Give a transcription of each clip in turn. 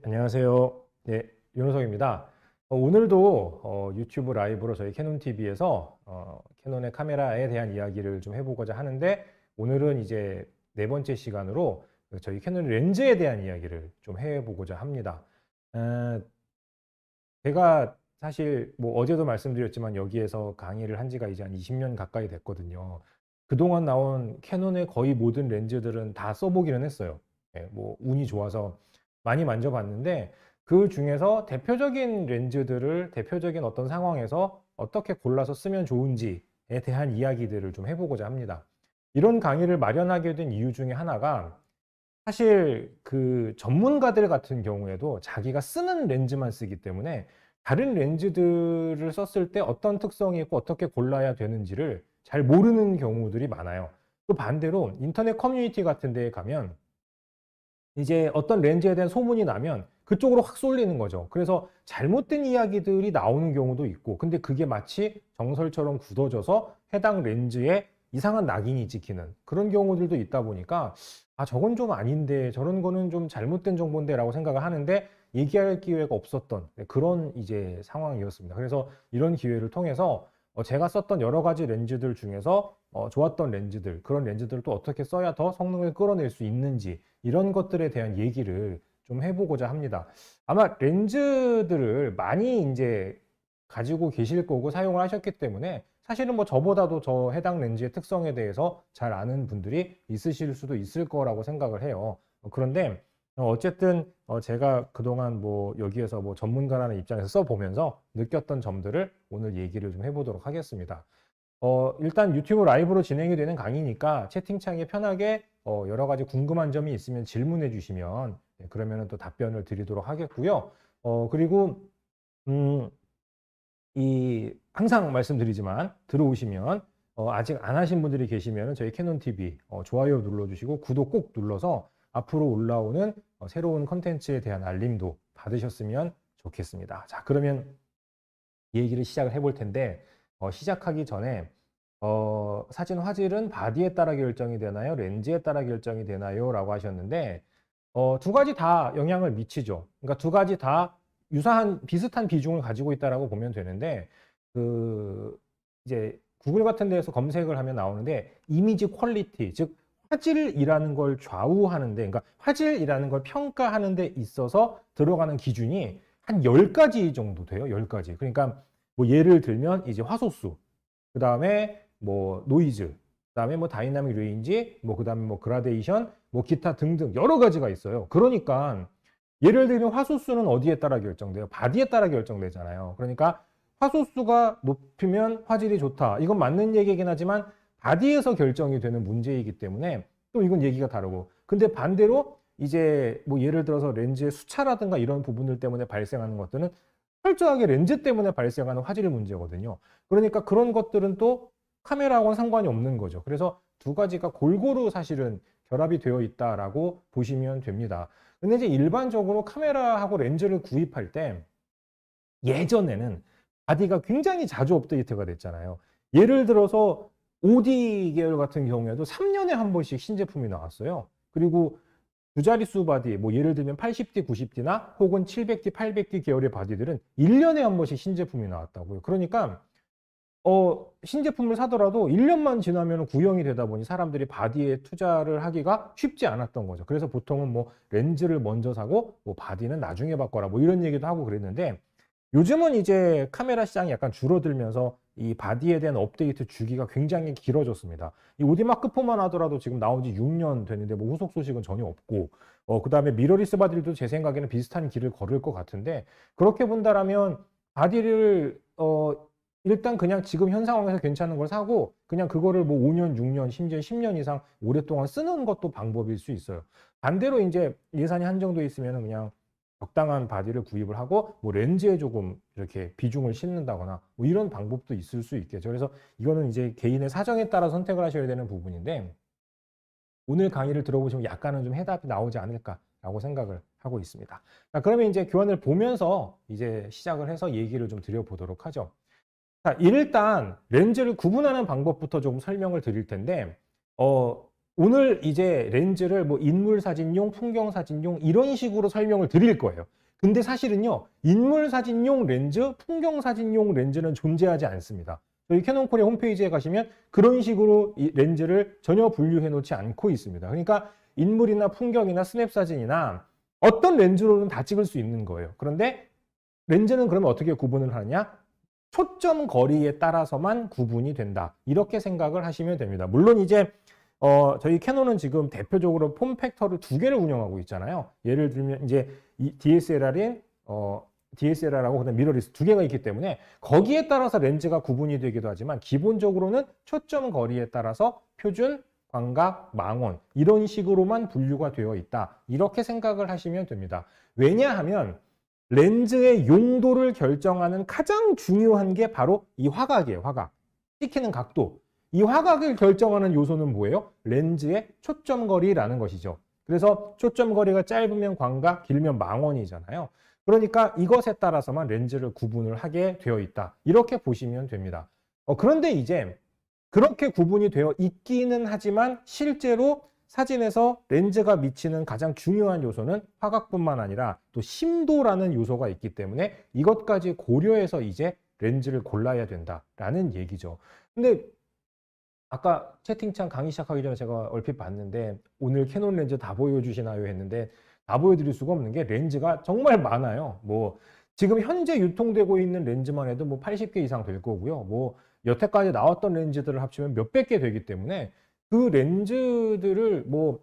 안녕하세요. 윤호석입니다. 오늘도 유튜브 라이브로 저희 캐논 TV에서 캐논의 카메라에 대한 이야기를 좀 해보고자 하는데, 오늘은 이제 네 번째 시간으로 저희 캐논 렌즈에 대한 이야기를 좀 해보고자 합니다. 어, 제가 사실 뭐 어제도 말씀드렸지만 여기에서 강의를 한 지가 이제 한 20년 가까이 됐거든요. 그동안 나온 캐논의 거의 모든 렌즈들은 다 써보기는 했어요. 뭐 운이 좋아서 많이 만져봤는데, 그 중에서 대표적인 렌즈들을 대표적인 어떤 상황에서 어떻게 골라서 쓰면 좋은지에 대한 이야기들을 좀 해보고자 합니다. 이런 강의를 마련하게 된 이유 중에 하나가, 사실 그 전문가들 같은 경우에도 자기가 쓰는 렌즈만 쓰기 때문에 다른 렌즈들을 썼을 때 어떤 특성이 있고 어떻게 골라야 되는지를 잘 모르는 경우들이 많아요. 또 반대로 인터넷 커뮤니티 같은 데에 가면 이제 어떤 렌즈에 대한 소문이 나면 그쪽으로 확 쏠리는 거죠. 그래서 잘못된 이야기들이 나오는 경우도 있고, 근데 그게 마치 정설처럼 굳어져서 해당 렌즈에 이상한 낙인이 찍히는 그런 경우들도 있다 보니까, 아, 저건 좀 아닌데, 저런 거는 좀 잘못된 정보인데 라고 생각을 하는데 얘기할 기회가 없었던 그런 이제 상황이었습니다. 그래서 이런 기회를 통해서 제가 썼던 여러 가지 렌즈들 중에서 좋았던 렌즈들, 그런 렌즈들을 또 어떻게 써야 더 성능을 끌어낼 수 있는지, 이런 것들에 대한 얘기를 좀 해보고자 합니다. 아마 렌즈들을 많이 이제 가지고 계실 거고 사용을 하셨기 때문에, 사실은 뭐 저보다도 저 해당 렌즈의 특성에 대해서 잘 아는 분들이 있으실 수도 있을 거라고 생각을 해요. 그런데 어쨌든 제가 그동안 뭐 여기에서 뭐 전문가라는 입장에서 써보면서 느꼈던 점들을 오늘 얘기를 좀 해보도록 하겠습니다. 일단 유튜브 라이브로 진행이 되는 강의니까 채팅창에 편하게 여러 가지 궁금한 점이 있으면 질문해 주시면, 그러면 또 답변을 드리도록 하겠고요. 그리고 음, 항상 말씀드리지만 들어오시면 아직 안 하신 분들이 계시면 저희 캐논 TV 좋아요 눌러주시고 구독 꼭 눌러서 앞으로 올라오는 새로운 컨텐츠에 대한 알림도 받으셨으면 좋겠습니다. 자, 그러면 얘기를 시작을 해볼 텐데, 시작하기 전에 사진 화질은 바디에 따라 결정이 되나요? 렌즈에 따라 결정이 되나요? 라고 하셨는데, 두 가지 다 영향을 미치죠. 그러니까 두 가지 다 유사한 비슷한 비중을 가지고 있다라고 보면 되는데, 그 이제 구글 같은 데에서 검색을 하면 나오는데, 이미지 퀄리티, 즉 화질이라는 걸 좌우하는데, 그러니까 화질이라는 걸 평가하는 데 있어서 들어가는 기준이 한 10가지 정도 돼요. 10가지. 그러니까 뭐 예를 들면 이제 화소수, 그다음에 뭐 노이즈, 그다음에 뭐 다이나믹 레인지, 뭐 그다음에 뭐 그라데이션, 뭐 기타 등등 여러 가지가 있어요. 그러니까 예를 들면 화소수는 어디에 따라 결정돼요? 바디에 따라 결정되잖아요. 그러니까 화소수가 높으면 화질이 좋다. 이건 맞는 얘기긴 하지만 바디에서 결정이 되는 문제이기 때문에 또 이건 얘기가 다르고. 근데 반대로 이제 뭐 예를 들어서 렌즈의 수차라든가 이런 부분들 때문에 발생하는 것들은 철저하게 렌즈 때문에 발생하는 화질 문제거든요. 그러니까 그런 것들은 또 카메라하고는 상관이 없는 거죠. 그래서 두 가지가 골고루 사실은 결합이 되어 있다라고 보시면 됩니다. 근데 이제 일반적으로 카메라하고 렌즈를 구입할 때 예전에는 바디가 굉장히 자주 업데이트가 됐잖아요. 예를 들어서 오디 계열 같은 경우에도 3년에 한 번씩 신제품이 나왔어요. 그리고 두 자릿수 바디, 뭐 예를 들면 80D, 90D나 혹은 700D, 800D 계열의 바디들은 1년에 한 번씩 신제품이 나왔다고요. 그러니까 신제품을 사더라도 1년만 지나면 구형이 되다 보니 사람들이 바디에 투자를 하기가 쉽지 않았던 거죠. 그래서 보통은 뭐 렌즈를 먼저 사고 뭐 바디는 나중에 바꿔라 뭐 이런 얘기도 하고 그랬는데, 요즘은 이제 카메라 시장이 약간 줄어들면서 이 바디에 대한 업데이트 주기가 굉장히 길어졌습니다. 이 오디마크4만 하더라도 지금 나온 지 6년 됐는데 뭐 후속 소식은 전혀 없고, 그다음에 미러리스 바디들도 제 생각에는 비슷한 길을 걸을 것 같은데, 그렇게 본다라면 바디를 일단 그냥 지금 현 상황에서 괜찮은 걸 사고 그냥 그거를 뭐 5년, 6년, 심지어 10년 이상 오랫동안 쓰는 것도 방법일 수 있어요. 반대로 이제 예산이 한정돼 있으면 그냥 적당한 바디를 구입을 하고 뭐 렌즈에 조금 이렇게 비중을 싣는다거나 뭐 이런 방법도 있을 수 있겠죠. 그래서 이거는 이제 개인의 사정에 따라 선택을 하셔야 되는 부분인데, 오늘 강의를 들어보시면 약간은 좀 해답이 나오지 않을까라고 생각을 하고 있습니다. 자, 그러면 이제 교환을 보면서 이제 시작을 해서 얘기를 좀 드려보도록 하죠. 자, 일단 렌즈를 구분하는 방법부터 좀 설명을 드릴 텐데, 오늘 이제 렌즈를 뭐 인물 사진용, 풍경 사진용 이런 식으로 설명을 드릴 거예요. 근데 사실은요, 인물 사진용 렌즈, 풍경 사진용 렌즈는 존재하지 않습니다. 저희 캐논 코리아 홈페이지에 가시면 그런 식으로 이 렌즈를 전혀 분류해 놓지 않고 있습니다. 그러니까 인물이나 풍경이나 스냅 사진이나 어떤 렌즈로는 다 찍을 수 있는 거예요. 그런데 렌즈는 그러면 어떻게 구분을 하느냐? 초점 거리에 따라서만 구분이 된다. 이렇게 생각을 하시면 됩니다. 물론 이제 저희 캐논은 지금 대표적으로 폼 팩터를 2개를 운영하고 있잖아요. 예를 들면 이제 이 DSLR하고 그다음 미러리스 2개가 있기 때문에 거기에 따라서 렌즈가 구분이 되기도 하지만 기본적으로는 초점 거리에 따라서 표준, 광각, 망원 이런 식으로만 분류가 되어 있다. 이렇게 생각을 하시면 됩니다. 왜냐하면 렌즈의 용도를 결정하는 가장 중요한 게 바로 이 화각이에요. 화각. 찍히는 각도. 이 화각을 결정하는 요소는 뭐예요? 렌즈의 초점거리라는 것이죠. 그래서 초점거리가 짧으면 광각, 길면 망원이잖아요. 그러니까 이것에 따라서만 렌즈를 구분을 하게 되어 있다. 이렇게 보시면 됩니다. 그런데 이제 그렇게 구분이 되어 있기는 하지만 실제로 사진에서 렌즈가 미치는 가장 중요한 요소는 화각뿐만 아니라 또 심도라는 요소가 있기 때문에 이것까지 고려해서 이제 렌즈를 골라야 된다라는 얘기죠. 근데 아까 채팅창 강의 시작하기 전에 제가 얼핏 봤는데 오늘 캐논 렌즈 다 보여주시나요 했는데 다 보여드릴 수가 없는 게 렌즈가 정말 많아요. 뭐 지금 현재 유통되고 있는 렌즈만 해도 뭐 80개 이상 될 거고요. 뭐 여태까지 나왔던 렌즈들을 합치면 몇백 개 되기 때문에 그 렌즈들을 뭐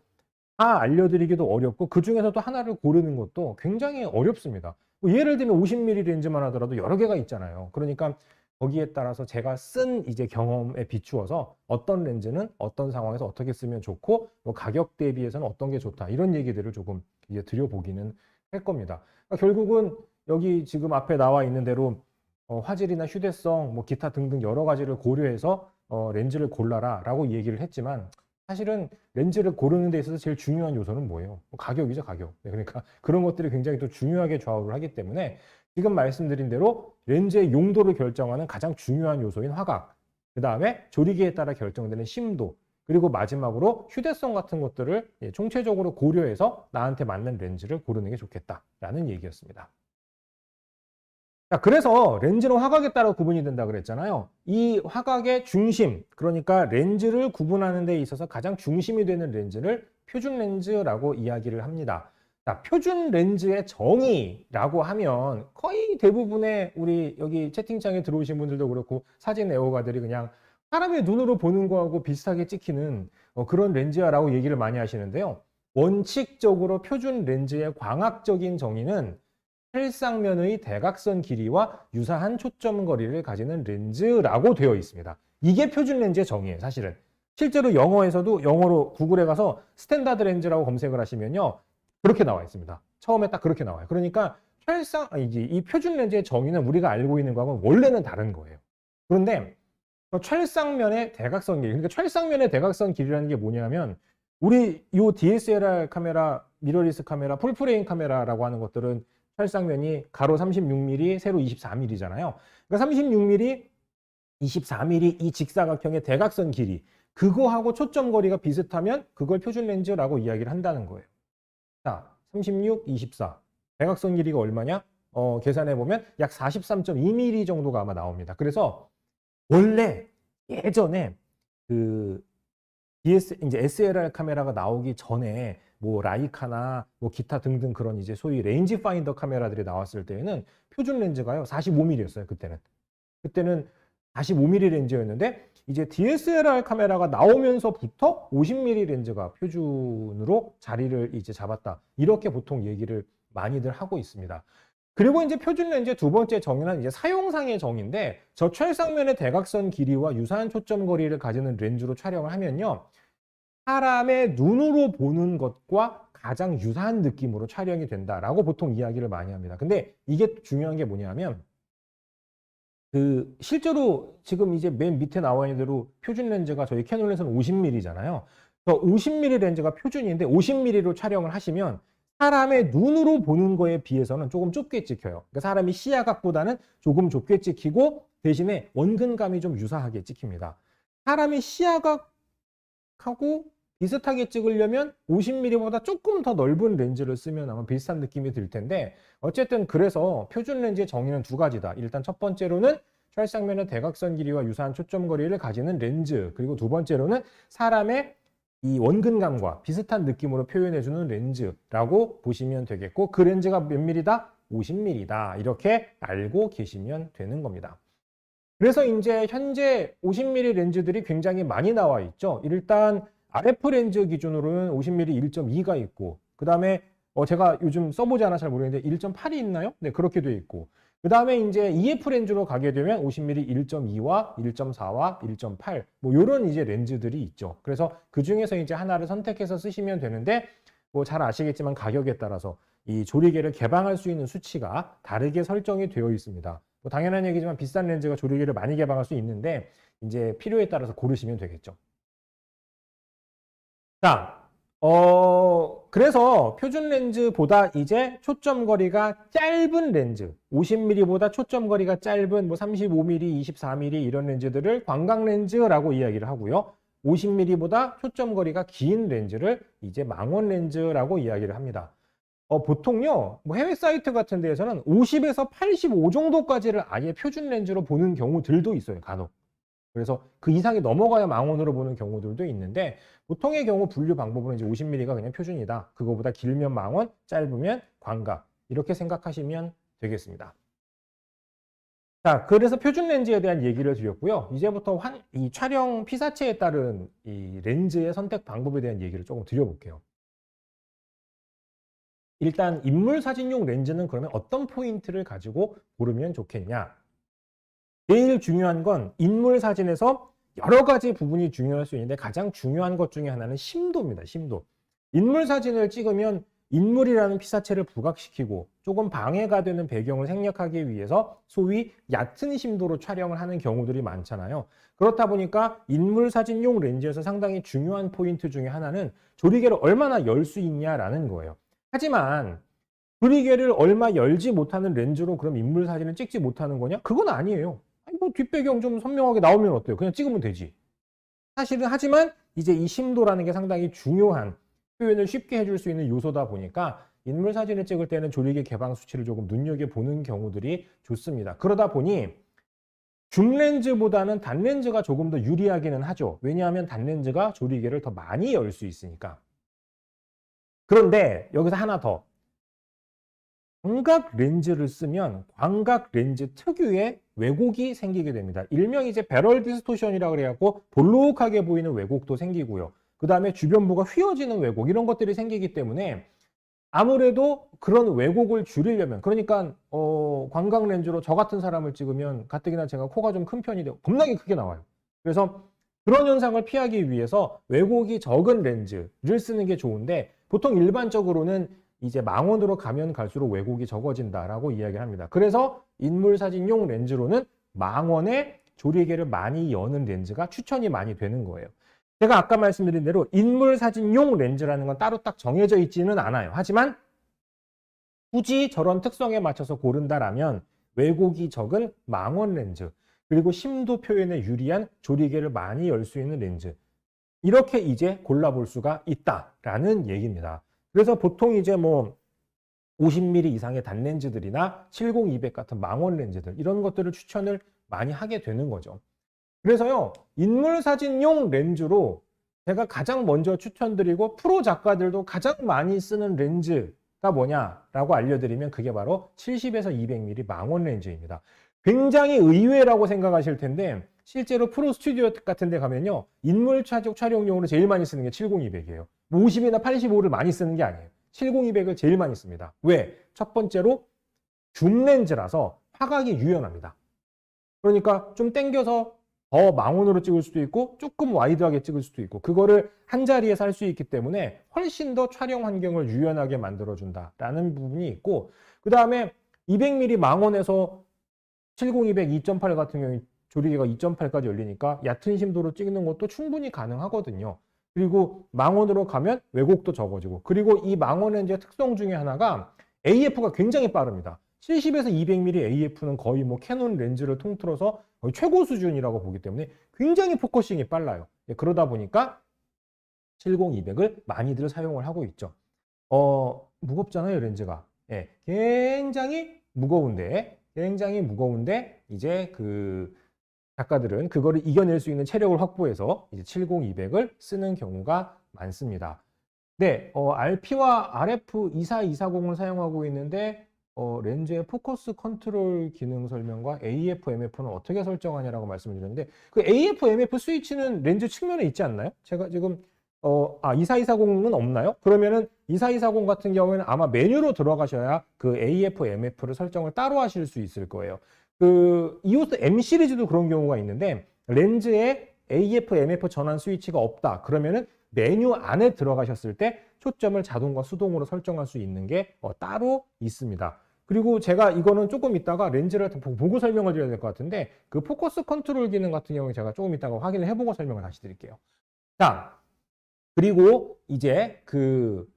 다 알려드리기도 어렵고 그 중에서도 하나를 고르는 것도 굉장히 어렵습니다. 뭐 예를 들면 50mm 렌즈만 하더라도 여러 개가 있잖아요. 그러니까 거기에 따라서 제가 쓴 이제 경험에 비추어서 어떤 렌즈는 어떤 상황에서 어떻게 쓰면 좋고 뭐 가격 대비해서는 어떤 게 좋다 이런 얘기들을 조금 이제 드려보기는 할 겁니다. 그러니까 결국은 여기 지금 앞에 나와 있는 대로 화질이나 휴대성 뭐 기타 등등 여러 가지를 고려해서 렌즈를 골라라 라고 얘기를 했지만 사실은 렌즈를 고르는 데 있어서 제일 중요한 요소는 뭐예요? 가격이죠, 가격. 네, 그러니까 그런 것들이 굉장히 또 중요하게 좌우를 하기 때문에 지금 말씀드린 대로 렌즈의 용도를 결정하는 가장 중요한 요소인 화각, 그 다음에 조리개에 따라 결정되는 심도, 그리고 마지막으로 휴대성 같은 것들을 총체적으로 고려해서 나한테 맞는 렌즈를 고르는 게 좋겠다라는 얘기였습니다. 자, 그래서 렌즈는 화각에 따라 구분이 된다 그랬잖아요. 이 화각의 중심, 그러니까 렌즈를 구분하는 데 있어서 가장 중심이 되는 렌즈를 표준 렌즈라고 이야기를 합니다. 자, 표준 렌즈의 정의라고 하면 거의 대부분의 우리 여기 채팅창에 들어오신 분들도 그렇고 사진 애호가들이 그냥 사람의 눈으로 보는 거하고 비슷하게 찍히는 그런 렌즈야라고 얘기를 많이 하시는데요. 원칙적으로 표준 렌즈의 광학적인 정의는 혈쌍면의 대각선 길이와 유사한 초점 거리를 가지는 렌즈라고 되어 있습니다. 이게 표준 렌즈의 정의예요, 사실은. 실제로 영어에서도 영어로 구글에 가서 스탠다드 렌즈라고 검색을 하시면요. 그렇게 나와 있습니다. 처음에 딱 그렇게 나와요. 그러니까 이 표준 렌즈의 정의는 우리가 알고 있는 거하고는 원래는 다른 거예요. 그런데 철쌍면의 대각선 길이, 그러니까 철쌍면의 대각선 길이라는 게 뭐냐면 우리 이 DSLR 카메라, 미러리스 카메라, 풀프레임 카메라라고 하는 것들은 철쌍면이 가로 36mm, 세로 24mm잖아요. 그러니까 36mm, 24mm 이 직사각형의 대각선 길이, 그거하고 초점 거리가 비슷하면 그걸 표준 렌즈라고 이야기를 한다는 거예요. 자, 36, 24. 대각선 길이가 얼마냐? 계산해 보면 약 43.2mm 정도가 아마 나옵니다. 그래서 원래 예전에 그 이제 SLR 카메라가 나오기 전에 뭐 라이카나 뭐 기타 등등 그런 이제 소위 레인지 파인더 카메라들이 나왔을 때에는 표준 렌즈가요 45mm였어요. 그때는 45mm 렌즈였는데 이제 DSLR 카메라가 나오면서부터 50mm 렌즈가 표준으로 자리를 이제 잡았다. 이렇게 보통 얘기를 많이들 하고 있습니다. 그리고 이제 표준 렌즈의 두 번째 정의는 이제 사용상의 정의인데 저철쌍면의 대각선 길이와 유사한 초점 거리를 가지는 렌즈로 촬영을 하면요. 사람의 눈으로 보는 것과 가장 유사한 느낌으로 촬영이 된다라고 보통 이야기를 많이 합니다. 근데 이게 중요한 게 뭐냐면 실제로 지금 이제 맨 밑에 나와 있는 대로 표준 렌즈가 저희 캐논에서는 50mm잖아요. 50mm 렌즈가 표준인데 50mm로 촬영을 하시면 사람의 눈으로 보는 거에 비해서는 조금 좁게 찍혀요. 그러니까 사람이 시야각보다는 조금 좁게 찍히고 대신에 원근감이 좀 유사하게 찍힙니다. 사람이 시야각하고 비슷하게 찍으려면 50mm보다 조금 더 넓은 렌즈를 쓰면 아마 비슷한 느낌이 들 텐데 어쨌든 그래서 표준 렌즈의 정의는 두 가지다. 일단 첫 번째로는 촬상면의 대각선 길이와 유사한 초점 거리를 가지는 렌즈, 그리고 두 번째로는 사람의 이 원근감과 비슷한 느낌으로 표현해주는 렌즈라고 보시면 되겠고, 그 렌즈가 몇 mm다? 50mm다. 이렇게 알고 계시면 되는 겁니다. 그래서 이제 현재 50mm 렌즈들이 굉장히 많이 나와 있죠. 일단 RF 렌즈 기준으로는 50mm 1.2가 있고, 그 다음에 제가 요즘 써보지 않아 잘 모르겠는데 1.8이 있나요? 네, 그렇게 돼 있고, 그 다음에 이제 EF 렌즈로 가게 되면 50mm 1.2와 1.4와 1.8 뭐 요런 이제 렌즈들이 있죠. 그래서 그 중에서 이제 하나를 선택해서 쓰시면 되는데, 뭐 잘 아시겠지만 가격에 따라서 이 조리개를 개방할 수 있는 수치가 다르게 설정이 되어 있습니다. 뭐 당연한 얘기지만 비싼 렌즈가 조리개를 많이 개방할 수 있는데 이제 필요에 따라서 고르시면 되겠죠. 자, 그래서 표준 렌즈보다 이제 초점 거리가 짧은 렌즈, 50mm보다 초점 거리가 짧은 뭐 35mm, 24mm 이런 렌즈들을 광각 렌즈라고 이야기를 하고요. 50mm보다 초점 거리가 긴 렌즈를 이제 망원 렌즈라고 이야기를 합니다. 보통요, 뭐 해외 사이트 같은 데에서는 50에서 85 정도까지를 아예 표준 렌즈로 보는 경우들도 있어요, 간혹. 그래서 그 이상이 넘어가야 망원으로 보는 경우들도 있는데, 보통의 경우 분류 방법은 이제 50mm가 그냥 표준이다. 그거보다 길면 망원, 짧으면 광각. 이렇게 생각하시면 되겠습니다. 자, 그래서 표준 렌즈에 대한 얘기를 드렸고요. 이제부터 이 촬영 피사체에 따른 이 렌즈의 선택 방법에 대한 얘기를 조금 드려볼게요. 일단 인물 사진용 렌즈는 그러면 어떤 포인트를 가지고 고르면 좋겠냐? 제일 중요한 건 인물 사진에서 여러 가지 부분이 중요할 수 있는데 가장 중요한 것 중에 하나는 심도입니다. 심도. 인물 사진을 찍으면 인물이라는 피사체를 부각시키고 조금 방해가 되는 배경을 생략하기 위해서 소위 얕은 심도로 촬영을 하는 경우들이 많잖아요. 그렇다 보니까 인물 사진용 렌즈에서 상당히 중요한 포인트 중에 하나는 조리개를 얼마나 열 수 있냐라는 거예요. 하지만 조리개를 얼마 열지 못하는 렌즈로 그럼 인물 사진을 찍지 못하는 거냐? 그건 아니에요. 아니, 뭐 뒷배경 좀 선명하게 나오면 어때요? 그냥 찍으면 되지. 사실은 하지만 이제 이 심도라는 게 상당히 중요한 표현을 쉽게 해줄 수 있는 요소다 보니까 인물 사진을 찍을 때는 조리개 개방 수치를 조금 눈여겨보는 경우들이 좋습니다. 그러다 보니 줌렌즈보다는 단렌즈가 조금 더 유리하기는 하죠. 왜냐하면 단렌즈가 조리개를 더 많이 열 수 있으니까. 그런데 여기서 하나 더. 광각 렌즈를 쓰면 광각 렌즈 특유의 왜곡이 생기게 됩니다. 일명 이제 배럴 디스토션이라고 그래갖고 볼록하게 보이는 왜곡도 생기고요. 그 다음에 주변부가 휘어지는 왜곡, 이런 것들이 생기기 때문에 아무래도 그런 왜곡을 줄이려면, 그러니까 광각 렌즈로 저 같은 사람을 찍으면 가뜩이나 제가 코가 좀 큰 편이 되고 겁나게 크게 나와요. 그래서 그런 현상을 피하기 위해서 왜곡이 적은 렌즈를 쓰는 게 좋은데, 보통 일반적으로는 이제 망원으로 가면 갈수록 왜곡이 적어진다라고 이야기를 합니다. 그래서 인물 사진용 렌즈로는 망원에 조리개를 많이 여는 렌즈가 추천이 많이 되는 거예요. 제가 아까 말씀드린 대로 인물 사진용 렌즈라는 건 따로 딱 정해져 있지는 않아요. 하지만 굳이 저런 특성에 맞춰서 고른다라면 왜곡이 적은 망원 렌즈, 그리고 심도 표현에 유리한 조리개를 많이 열 수 있는 렌즈, 이렇게 이제 골라볼 수가 있다라는 얘기입니다. 그래서 보통 이제 뭐 50mm 이상의 단렌즈들이나 70-200 같은 망원 렌즈들, 이런 것들을 추천을 많이 하게 되는 거죠. 그래서요, 인물 사진용 렌즈로 제가 가장 먼저 추천드리고 프로 작가들도 가장 많이 쓰는 렌즈가 뭐냐라고 알려드리면 그게 바로 70에서 200mm 망원 렌즈입니다. 굉장히 의외라고 생각하실 텐데 실제로 프로 스튜디오 같은 데 가면요, 인물 촬영용으로 제일 많이 쓰는 게 70-200이에요. 50이나 85를 많이 쓰는 게 아니에요. 70-200을 제일 많이 씁니다. 왜? 첫 번째로 줌 렌즈라서 화각이 유연합니다. 그러니까 좀 당겨서 더 망원으로 찍을 수도 있고 조금 와이드하게 찍을 수도 있고, 그거를 한 자리에서 할 수 있기 때문에 훨씬 더 촬영 환경을 유연하게 만들어준다라는 부분이 있고, 그 다음에 200mm 망원에서 70-200 2.8 같은 경우에 조리개가 2.8까지 열리니까 얕은 심도로 찍는 것도 충분히 가능하거든요. 그리고 망원으로 가면 왜곡도 적어지고, 그리고 이 망원 렌즈의 특성 중에 하나가 AF가 굉장히 빠릅니다. 70에서 200mm AF는 거의 뭐 캐논 렌즈를 통틀어서 거의 최고 수준이라고 보기 때문에 굉장히 포커싱이 빨라요. 그러다 보니까 70-200을 많이들 사용을 하고 있죠. 무겁잖아요, 렌즈가. 예, 굉장히 무거운데 이제 그 작가들은 그거를 이겨낼 수 있는 체력을 확보해서 이제 70-200을 쓰는 경우가 많습니다. 네, RP와 RF 24240을 사용하고 있는데 렌즈의 포커스 컨트롤 기능 설명과 AF, MF는 어떻게 설정하냐라고 말씀을 드렸는데 그 AF, MF 스위치는 렌즈 측면에 있지 않나요? 제가 지금 24240은 없나요? 그러면은 24240 같은 경우에는 아마 메뉴로 들어가셔야 그 AF, MF를 설정을 따로 하실 수 있을 거예요. 그 EOS M 시리즈도 그런 경우가 있는데 렌즈에 AF, MF 전환 스위치가 없다. 그러면은 메뉴 안에 들어가셨을 때 초점을 자동과 수동으로 설정할 수 있는 게 따로 있습니다. 그리고 제가 이거는 조금 이따가 렌즈를 보고 설명을 드려야 될 것 같은데 그 포커스 컨트롤 기능 같은 경우에 제가 조금 이따가 확인을 해보고 설명을 다시 드릴게요. 자, 그리고 이제 그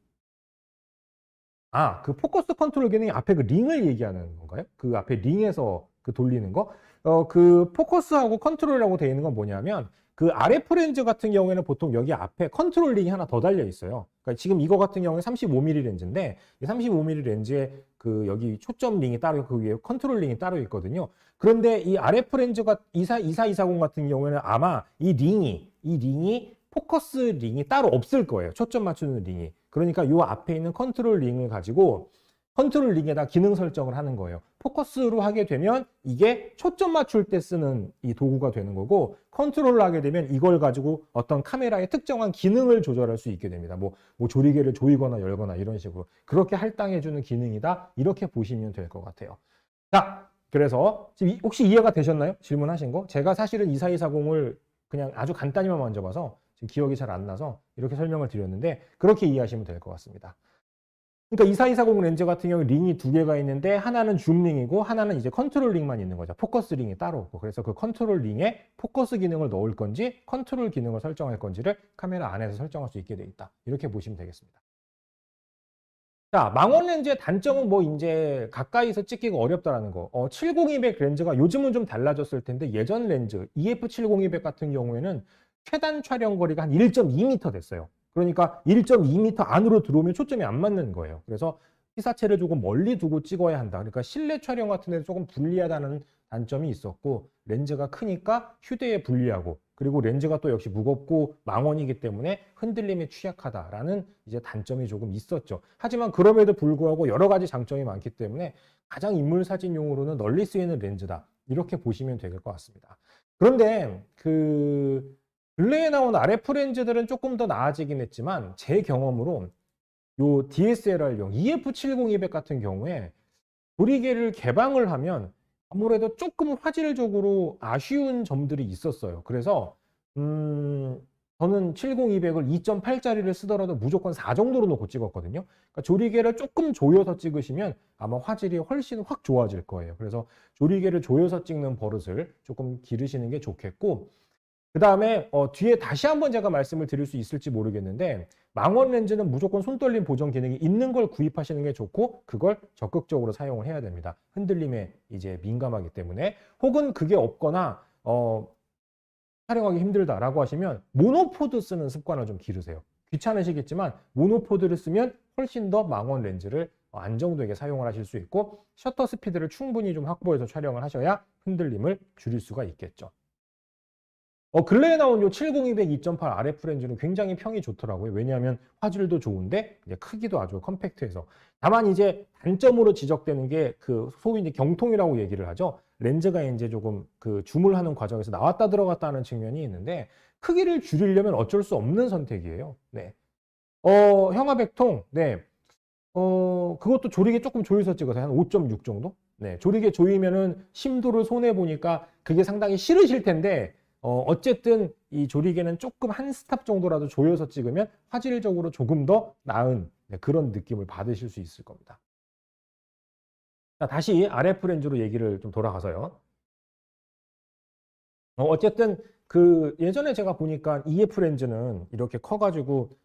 포커스 컨트롤 기능이 앞에 그 링을 얘기하는 건가요? 그 앞에 링에서 그 돌리는 거? 그 포커스하고 컨트롤이라고 되어 있는 건 뭐냐면 그 RF 렌즈 같은 경우에는 보통 여기 앞에 컨트롤 링이 하나 더 달려 있어요. 그러니까 지금 이거 같은 경우에 35mm 렌즈인데 이 35mm 렌즈에 그 여기 초점 링이 따로 그 위에 컨트롤 링이 따로 있거든요. 그런데 이 RF 렌즈가 24240 같은 경우에는 아마 이 링이 포커스 링이 따로 없을 거예요. 초점 맞추는 링이. 그러니까 이 앞에 있는 컨트롤 링을 가지고 컨트롤 링에다 기능 설정을 하는 거예요. 포커스로 하게 되면 이게 초점 맞출 때 쓰는 이 도구가 되는 거고 컨트롤을 하게 되면 이걸 가지고 어떤 카메라의 특정한 기능을 조절할 수 있게 됩니다. 뭐 조리개를 조이거나 열거나 이런 식으로 그렇게 할당해주는 기능이다. 이렇게 보시면 될 것 같아요. 자, 그래서 지금 혹시 이해가 되셨나요? 질문하신 거? 제가 사실은 24240을 그냥 아주 간단히만 만져봐서 지금 기억이 잘 안 나서 이렇게 설명을 드렸는데 그렇게 이해하시면 될 것 같습니다. 그러니까 24240 렌즈 같은 경우 링이 두 개가 있는데 하나는 줌 링이고 하나는 이제 컨트롤 링만 있는 거죠. 포커스 링이 따로 없고. 그래서 그 컨트롤 링에 포커스 기능을 넣을 건지 컨트롤 기능을 설정할 건지를 카메라 안에서 설정할 수 있게 돼 있다. 이렇게 보시면 되겠습니다. 자, 망원 렌즈의 단점은 뭐 이제 가까이서 찍기가 어렵다라는 거. 70-200 렌즈가 요즘은 좀 달라졌을 텐데 예전 렌즈 EF70-200 같은 경우에는 최단 촬영 거리가 한 1.2m 됐어요. 그러니까 1.2m 안으로 들어오면 초점이 안 맞는 거예요. 그래서 피사체를 조금 멀리 두고 찍어야 한다. 그러니까 실내 촬영 같은 데서 조금 불리하다는 단점이 있었고 렌즈가 크니까 휴대에 불리하고 그리고 렌즈가 또 역시 무겁고 망원이기 때문에 흔들림에 취약하다라는 이제 단점이 조금 있었죠. 하지만 그럼에도 불구하고 여러 가지 장점이 많기 때문에 가장 인물 사진용으로는 널리 쓰이는 렌즈다. 이렇게 보시면 될 것 같습니다. 그런데 그 근래에 나온 RF 렌즈들은 조금 더 나아지긴 했지만 제 경험으로 요 DSLR용 EF70-200 같은 경우에 조리개를 개방을 하면 아무래도 조금 화질적으로 아쉬운 점들이 있었어요. 그래서 저는 70-200을 2.8짜리를 쓰더라도 무조건 4 정도로 놓고 찍었거든요. 그러니까 조리개를 조금 조여서 찍으시면 아마 화질이 훨씬 확 좋아질 거예요. 그래서 조리개를 조여서 찍는 버릇을 조금 기르시는 게 좋겠고 그 다음에 뒤에 다시 한번 제가 말씀을 드릴 수 있을지 모르겠는데 망원 렌즈는 무조건 손떨림 보정 기능이 있는 걸 구입하시는 게 좋고 그걸 적극적으로 사용을 해야 됩니다. 흔들림에 이제 민감하기 때문에 혹은 그게 없거나 촬영하기 힘들다라고 하시면 모노포드 쓰는 습관을 좀 기르세요. 귀찮으시겠지만 모노포드를 쓰면 훨씬 더 망원 렌즈를 안정되게 사용을 하실 수 있고 셔터 스피드를 충분히 좀 확보해서 촬영을 하셔야 흔들림을 줄일 수가 있겠죠. 근래에 나온 요 70-200 2.8 RF 렌즈는 굉장히 평이 좋더라고요. 왜냐하면 화질도 좋은데 이제 크기도 아주 컴팩트해서. 다만 이제 단점으로 지적되는 게 그 소위 이제 경통이라고 얘기를 하죠. 렌즈가 이제 조금 그 줌을 하는 과정에서 나왔다 들어갔다 하는 측면이 있는데 크기를 줄이려면 어쩔 수 없는 선택이에요. 네. 형아백통, 네. 그것도 조리개 조금 조여서 찍어서 한 5.6 정도? 네. 조리개 조이면은 심도를 손해 보니까 그게 상당히 싫으실 텐데 어쨌든 이 조리개는 조금 한 스탑 정도라도 조여서 찍으면 화질적으로 조금 더 나은 그런 느낌을 받으실 수 있을 겁니다. 자, 다시 RF 렌즈로 얘기를 좀 돌아가서요. 어쨌든 그 예전에 제가 보니까 EF 렌즈는 이렇게 커가지고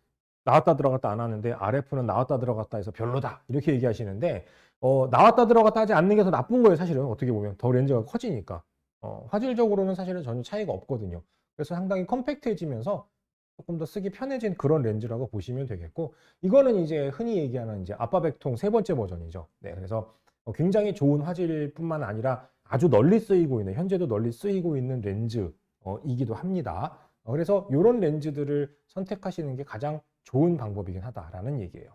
나왔다 들어갔다 안 하는데 RF는 나왔다 들어갔다 해서 별로다 이렇게 얘기하시는데 나왔다 들어갔다 하지 않는 게 더 나쁜 거예요. 사실은 어떻게 보면 더 렌즈가 커지니까 화질적으로는 사실은 전혀 차이가 없거든요. 그래서 상당히 컴팩트해지면서 조금 더 쓰기 편해진 그런 렌즈라고 보시면 되겠고, 이거는 이제 흔히 얘기하는 이제 아빠백통 세 번째 버전이죠. 네, 그래서 굉장히 좋은 화질뿐만 아니라 아주 널리 쓰이고 있는, 현재도 널리 쓰이고 있는 렌즈이기도 합니다. 그래서 이런 렌즈들을 선택하시는 게 가장 좋은 방법이긴 하다라는 얘기예요.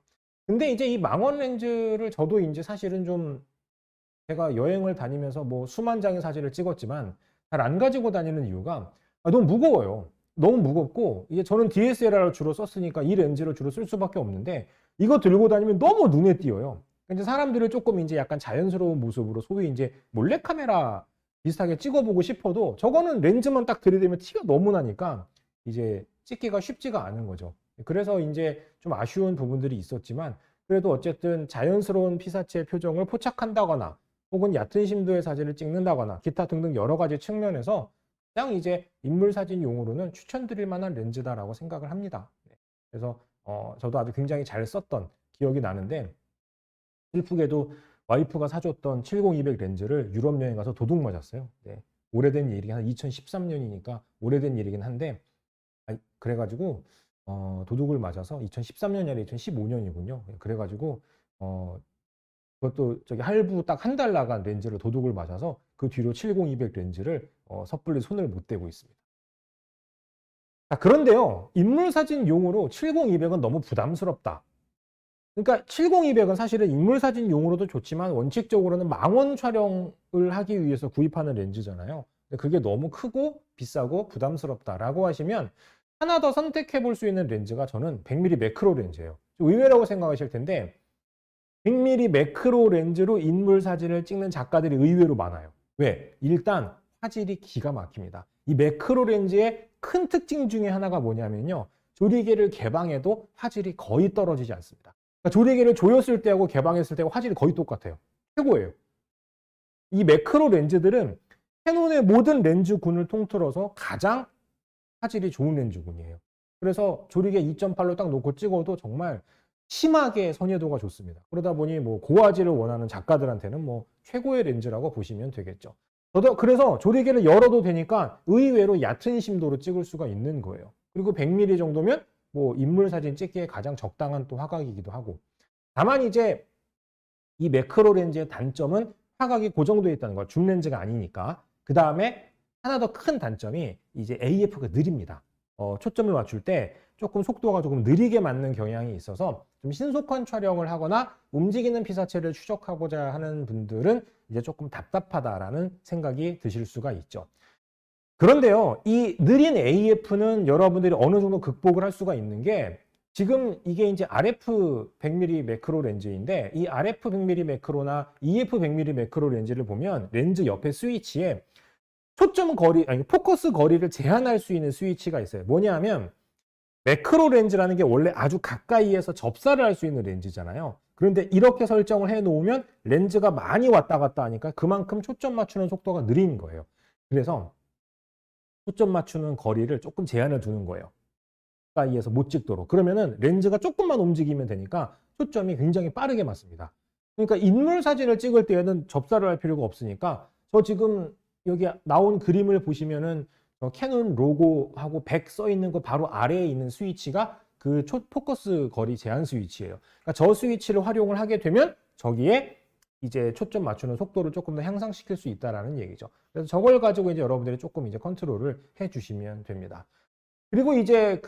근데 이제 이 망원 렌즈를 저도 이제 사실은 좀 제가 여행을 다니면서 뭐 수만 장의 사진을 찍었지만 잘 안 가지고 다니는 이유가 너무 무거워요. 너무 무겁고 이게 저는 DSLR을 주로 썼으니까 이 렌즈를 주로 쓸 수밖에 없는데 이거 들고 다니면 너무 눈에 띄어요. 근데 사람들을 조금 이제 약간 자연스러운 모습으로 소위 이제 몰래카메라 비슷하게 찍어보고 싶어도 저거는 렌즈만 딱 들이대면 티가 너무 나니까 이제 찍기가 쉽지가 않은 거죠. 그래서 이제 좀 아쉬운 부분들이 있었지만 그래도 어쨌든 자연스러운 피사체의 표정을 포착한다거나 혹은 얕은 심도의 사진을 찍는다거나 기타 등등 여러 가지 측면에서 가장 이제 인물 사진용으로는 추천드릴 만한 렌즈다라고 생각을 합니다. 그래서 저도 아주 굉장히 잘 썼던 기억이 나는데 슬프게도 와이프가 사줬던 70-200 렌즈를 유럽 여행 가서 도둑 맞았어요. 네. 오래된 일이긴 한 2013년이니까 오래된 일이긴 한데 그래가지고 도둑을 맞아서 2013년이 아니라 2015년이군요. 그래가지고 그것도 저기 할부 딱 한 달 나간 렌즈를 도둑을 맞아서 그 뒤로 70-200 렌즈를 섣불리 손을 못 대고 있습니다. 자, 그런데요, 인물 사진용으로 70-200은 너무 부담스럽다. 그러니까 70-200은 사실은 인물 사진용으로도 좋지만 원칙적으로는 망원 촬영을 하기 위해서 구입하는 렌즈잖아요. 근데 그게 너무 크고 비싸고 부담스럽다라고 하시면 하나 더 선택해 볼 수 있는 렌즈가 저는 100mm 매크로 렌즈예요. 의외라고 생각하실 텐데 100mm 매크로 렌즈로 인물 사진을 찍는 작가들이 의외로 많아요. 왜? 일단 화질이 기가 막힙니다. 이 매크로 렌즈의 큰 특징 중에 하나가 뭐냐면요. 조리개를 개방해도 화질이 거의 떨어지지 않습니다. 그러니까 조리개를 조였을 때하고 개방했을 때하고 화질이 거의 똑같아요. 최고예요. 이 매크로 렌즈들은 캐논의 모든 렌즈군을 통틀어서 가장 화질이 좋은 렌즈군이에요. 그래서 조리개 2.8로 딱 놓고 찍어도 정말 심하게 선회도가 좋습니다. 그러다 보니 뭐 고화질을 원하는 작가들한테는 뭐 최고의 렌즈라고 보시면 되겠죠. 저도 그래서 조리개를 열어도 되니까 의외로 얕은 심도로 찍을 수가 있는 거예요. 그리고 100mm 정도면 뭐 인물 사진 찍기에 가장 적당한 또 화각이기도 하고. 다만 이제 이 매크로 렌즈의 단점은 화각이 고정되어 있다는 거예요. 줌 렌즈가 아니니까. 그 다음에 하나 더 큰 단점이 이제 AF가 느립니다. 초점을 맞출 때 조금 속도가 조금 느리게 맞는 경향이 있어서 좀 신속한 촬영을 하거나 움직이는 피사체를 추적하고자 하는 분들은 이제 조금 답답하다라는 생각이 드실 수가 있죠. 그런데요, 이 느린 AF는 여러분들이 어느 정도 극복을 할 수가 있는 게 지금 이게 이제 RF 100mm 매크로 렌즈인데 이 RF 100mm 매크로나 EF 100mm 매크로 렌즈를 보면 렌즈 옆에 스위치에 초점 거리, 아니 포커스 거리를 제한할 수 있는 스위치가 있어요. 뭐냐면 매크로 렌즈라는 게 원래 아주 가까이에서 접사를 할 수 있는 렌즈잖아요. 그런데 이렇게 설정을 해 놓으면 렌즈가 많이 왔다 갔다 하니까 그만큼 초점 맞추는 속도가 느린 거예요. 그래서 초점 맞추는 거리를 조금 제한을 두는 거예요. 가까이에서 못 찍도록. 그러면은 렌즈가 조금만 움직이면 되니까 초점이 굉장히 빠르게 맞습니다. 그러니까 인물 사진을 찍을 때에는 접사를 할 필요가 없으니까 저 지금 여기 나온 그림을 보시면은 캐논 로고하고 100 써 있는 거 바로 아래에 있는 스위치가 그 포커스 거리 제한 스위치예요. 그러니까 저 스위치를 활용을 하게 되면 저기에 이제 초점 맞추는 속도를 조금 더 향상시킬 수 있다라는 얘기죠. 그래서 저걸 가지고 이제 여러분들이 조금 이제 컨트롤을 해 주시면 됩니다. 그리고 이제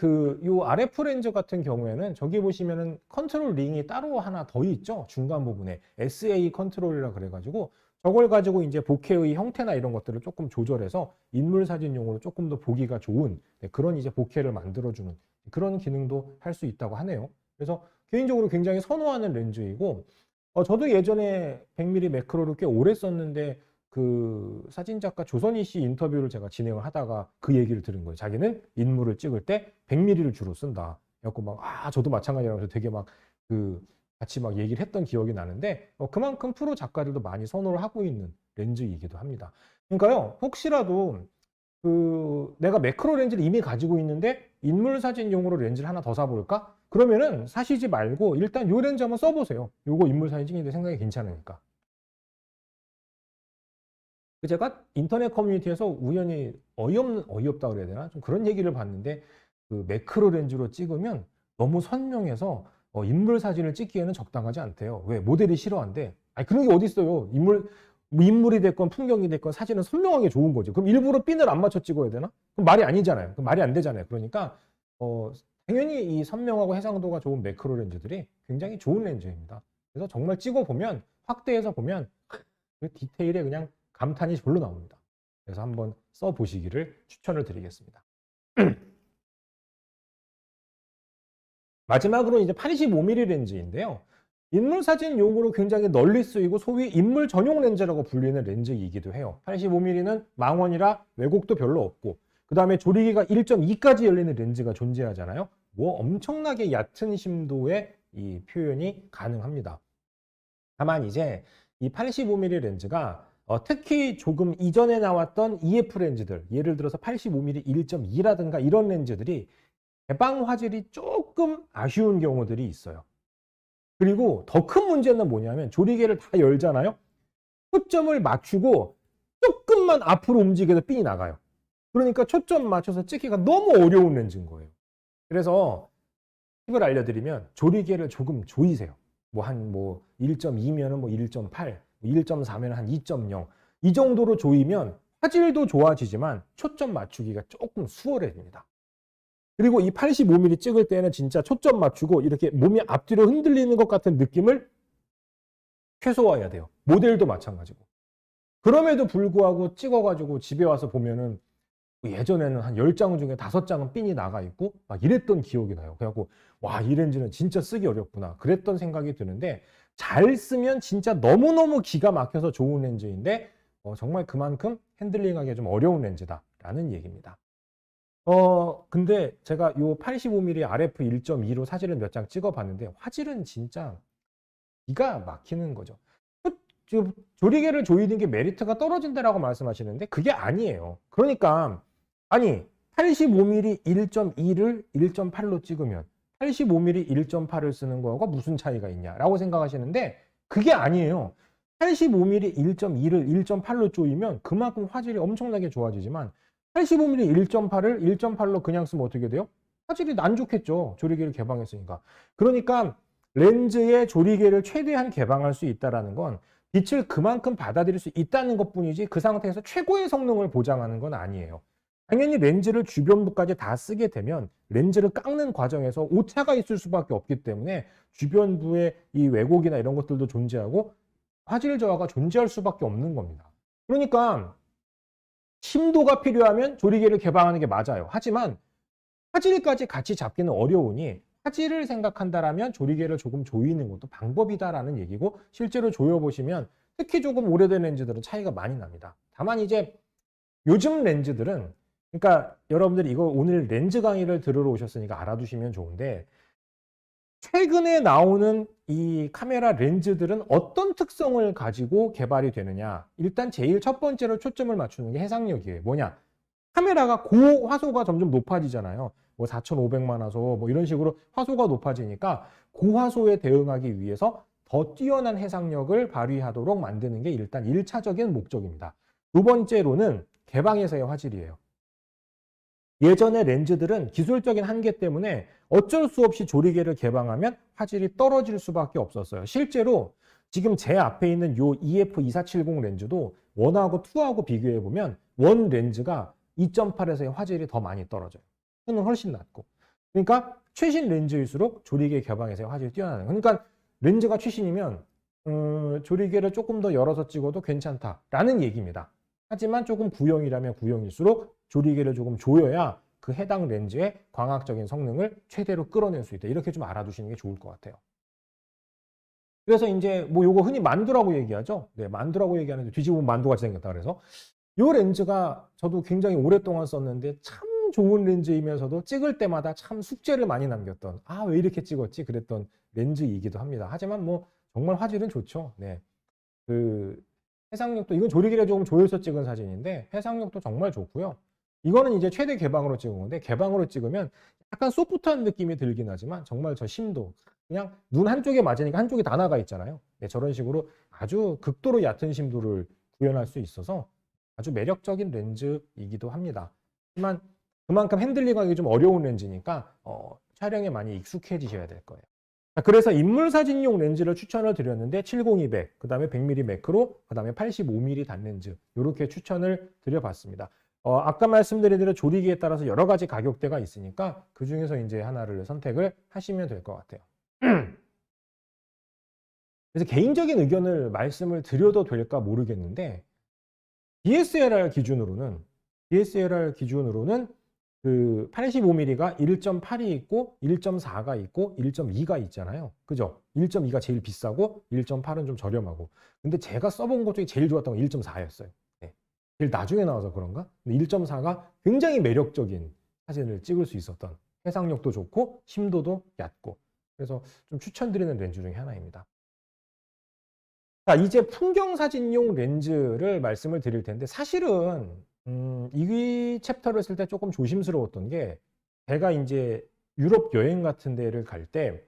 요 RF 렌즈 같은 경우에는 저기 보시면은 컨트롤 링이 따로 하나 더 있죠. 중간 부분에 SA 컨트롤이라 그래가지고 저걸 가지고 이제 보케의 형태나 이런 것들을 조금 조절해서 인물 사진용으로 조금 더 보기가 좋은 그런 이제 보케를 만들어주는 그런 기능도 할 수 있다고 하네요. 그래서 개인적으로 굉장히 선호하는 렌즈이고 저도 예전에 100mm 매크로를 꽤 오래 썼는데 그 사진작가 조선희 씨 인터뷰를 제가 진행을 하다가 그 얘기를 들은 거예요. 자기는 인물을 찍을 때 100mm를 주로 쓴다. 그래갖고 막 저도 마찬가지라면서 되게 막 같이 막 얘기를 했던 기억이 나는데 그만큼 프로 작가들도 많이 선호를 하고 있는 렌즈이기도 합니다. 그러니까요, 혹시라도 내가 매크로 렌즈를 이미 가지고 있는데 인물 사진용으로 렌즈를 하나 더 사볼까? 그러면은 사시지 말고 일단 요 렌즈 한번 써보세요. 요거 인물 사진 찍는데 생각이 괜찮으니까. 제가 인터넷 커뮤니티에서 우연히 어이없다 그래야 되나? 좀 그런 얘기를 봤는데 그 매크로 렌즈로 찍으면 너무 선명해서 인물 사진을 찍기에는 적당하지 않대요. 왜? 모델이 싫어한대. 아니 그런 게 어디 있어요. 인물이 됐건 풍경이 됐건 사진은 선명하게 좋은 거죠. 그럼 일부러 핀을 안 맞춰 찍어야 되나? 그럼 말이 아니잖아요. 그럼 말이 안 되잖아요. 그러니까 당연히 이 선명하고 해상도가 좋은 매크로 렌즈들이 굉장히 좋은 렌즈입니다. 그래서 정말 찍어보면 확대해서 보면 그 디테일에 그냥 감탄이 절로 나옵니다. 그래서 한번 써보시기를 추천을 드리겠습니다. 마지막으로 이제 85mm 렌즈인데요. 인물 사진 용으로 굉장히 널리 쓰이고 소위 인물 전용 렌즈라고 불리는 렌즈이기도 해요. 85mm는 망원이라 왜곡도 별로 없고 그 다음에 조리개가 1.2까지 열리는 렌즈가 존재하잖아요. 뭐 엄청나게 얕은 심도의 이 표현이 가능합니다. 다만 이제 이 85mm 렌즈가 특히 조금 이전에 나왔던 EF 렌즈들, 예를 들어서 85mm 1.2라든가 이런 렌즈들이 개방 화질이 조금 아쉬운 경우들이 있어요. 그리고 더 큰 문제는 뭐냐면 조리개를 다 열잖아요. 초점을 맞추고 조금만 앞으로 움직여도 핀이 나가요. 그러니까 초점 맞춰서 찍기가 너무 어려운 렌즈인 거예요. 그래서 팁을 알려드리면 조리개를 조금 조이세요. 뭐 1.2면은 1.8, 1.4면은 한 2.0. 이 정도로 조이면 화질도 좋아지지만 초점 맞추기가 조금 수월해집니다. 그리고 이 85mm 찍을 때는 진짜 초점 맞추고 이렇게 몸이 앞뒤로 흔들리는 것 같은 느낌을 최소화해야 돼요. 모델도 마찬가지고. 그럼에도 불구하고 찍어가지고 집에 와서 보면은 예전에는 한 10장 중에 5장은 핀이 나가 있고 막 이랬던 기억이 나요. 그래갖고 와, 이 렌즈는 진짜 쓰기 어렵구나. 그랬던 생각이 드는데 잘 쓰면 진짜 너무너무 기가 막혀서 좋은 렌즈인데 정말 그만큼 핸들링하기 좀 어려운 렌즈다라는 얘기입니다. 근데 제가 요 85mm RF 1.2로 사진을 몇 장 찍어봤는데 화질은 진짜 기가 막히는 거죠. 조리개를 조이는 게 메리트가 떨어진다라고 말씀하시는데 그게 아니에요. 그러니까 아니 85mm 1.2를 1.8로 찍으면 85mm 1.8을 쓰는 거하고 무슨 차이가 있냐라고 생각하시는데 그게 아니에요. 85mm 1.2를 1.8로 조이면 그만큼 화질이 엄청나게 좋아지지만 85mm 1.8을 1.8로 그냥 쓰면 어떻게 돼요? 화질이 안 좋겠죠. 조리개를 개방했으니까. 그러니까 렌즈의 조리개를 최대한 개방할 수 있다는 건 빛을 그만큼 받아들일 수 있다는 것뿐이지 그 상태에서 최고의 성능을 보장하는 건 아니에요. 당연히 렌즈를 주변부까지 다 쓰게 되면 렌즈를 깎는 과정에서 오차가 있을 수밖에 없기 때문에 주변부의 이 왜곡이나 이런 것들도 존재하고 화질 저하가 존재할 수밖에 없는 겁니다. 그러니까 심도가 필요하면 조리개를 개방하는 게 맞아요. 하지만 화질까지 같이 잡기는 어려우니 화질을 생각한다라면 조리개를 조금 조이는 것도 방법이다라는 얘기고 실제로 조여보시면 특히 조금 오래된 렌즈들은 차이가 많이 납니다. 다만 이제 요즘 렌즈들은 그러니까 여러분들이 이거 오늘 렌즈 강의를 들으러 오셨으니까 알아두시면 좋은데 최근에 나오는 이 카메라 렌즈들은 어떤 특성을 가지고 개발이 되느냐. 일단 제일 첫 번째로 초점을 맞추는 게 해상력이에요. 뭐냐? 카메라가 고화소가 점점 높아지잖아요. 뭐 4500만 화소 뭐 이런 식으로 화소가 높아지니까 고화소에 대응하기 위해서 더 뛰어난 해상력을 발휘하도록 만드는 게 일단 1차적인 목적입니다. 두 번째로는 개방에서의 화질이에요. 예전의 렌즈들은 기술적인 한계 때문에 어쩔 수 없이 조리개를 개방하면 화질이 떨어질 수밖에 없었어요. 실제로 지금 제 앞에 있는 요 EF2470 렌즈도 1하고 2하고 비교해 보면 원 렌즈가 2.8에서의 화질이 더 많이 떨어져요. 2는 훨씬 낮고. 그러니까 최신 렌즈일수록 조리개 개방에서의 화질이 뛰어나요. 그러니까 렌즈가 최신이면 조리개를 조금 더 열어서 찍어도 괜찮다라는 얘기입니다. 하지만 조금 구형이라면 구형일수록 조리개를 조금 조여야 그 해당 렌즈의 광학적인 성능을 최대로 끌어낼 수 있다. 이렇게 좀 알아두시는 게 좋을 것 같아요. 그래서 이제 뭐 요거 흔히 만두라고 얘기하죠. 네, 만두라고 얘기하는데 뒤집으면 만두같이 생겼다. 그래서 요 렌즈가 저도 굉장히 오랫동안 썼는데 참 좋은 렌즈이면서도 찍을 때마다 참 숙제를 많이 남겼던 왜 이렇게 찍었지? 그랬던 렌즈이기도 합니다. 하지만 뭐 정말 화질은 좋죠. 네. 그 해상력도 이건 조리개를 조금 조여서 찍은 사진인데 해상력도 정말 좋고요. 이거는 이제 최대 개방으로 찍은 건데 개방으로 찍으면 약간 소프트한 느낌이 들긴 하지만 정말 저 심도 그냥 눈 한쪽에 맞으니까 한쪽이 다 나가 있잖아요. 네, 저런 식으로 아주 극도로 얕은 심도를 구현할 수 있어서 아주 매력적인 렌즈이기도 합니다. 하지만 그만큼 핸들링하기 좀 어려운 렌즈니까 촬영에 많이 익숙해지셔야 될 거예요. 그래서 인물 사진용 렌즈를 추천을 드렸는데 70-200, 그 다음에 100mm 매크로, 그 다음에 85mm 단렌즈 이렇게 추천을 드려봤습니다. 아까 말씀드린 대로 조리기에 따라서 여러 가지 가격대가 있으니까 그 중에서 이제 하나를 선택을 하시면 될 것 같아요. 그래서 개인적인 의견을 말씀을 드려도 될까 모르겠는데 DSLR 기준으로는 그 85mm가 1.8이 있고 1.4가 있고 1.2가 있잖아요. 그죠? 1.2가 제일 비싸고 1.8은 좀 저렴하고. 근데 제가 써본 것 중에 제일 좋았던 건 1.4였어요. 네. 제일 나중에 나와서 그런가? 근데 1.4가 굉장히 매력적인 사진을 찍을 수 있었던, 해상력도 좋고 심도도 얕고, 그래서 좀 추천드리는 렌즈 중에 하나입니다. 자, 이제 풍경 사진용 렌즈를 말씀을 드릴 텐데 사실은 이 챕터를 쓸 때 조금 조심스러웠던 게 제가 이제 유럽 여행 같은 데를 갈 때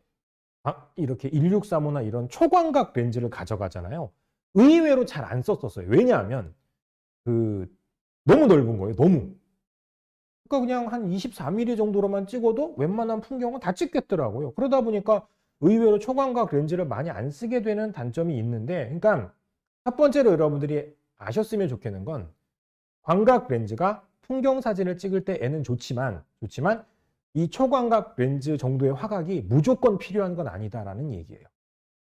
이렇게 1635나 이런 초광각 렌즈를 가져가잖아요. 의외로 잘 안 썼었어요. 왜냐하면 너무 넓은 거예요. 너무. 그러니까 그냥 한 24mm 정도로만 찍어도 웬만한 풍경은 다 찍겠더라고요. 그러다 보니까 의외로 초광각 렌즈를 많이 안 쓰게 되는 단점이 있는데, 그러니까 첫 번째로 여러분들이 아셨으면 좋겠는 건 광각 렌즈가 풍경 사진을 찍을 때에는 좋지만 이 초광각 렌즈 정도의 화각이 무조건 필요한 건 아니다라는 얘기예요.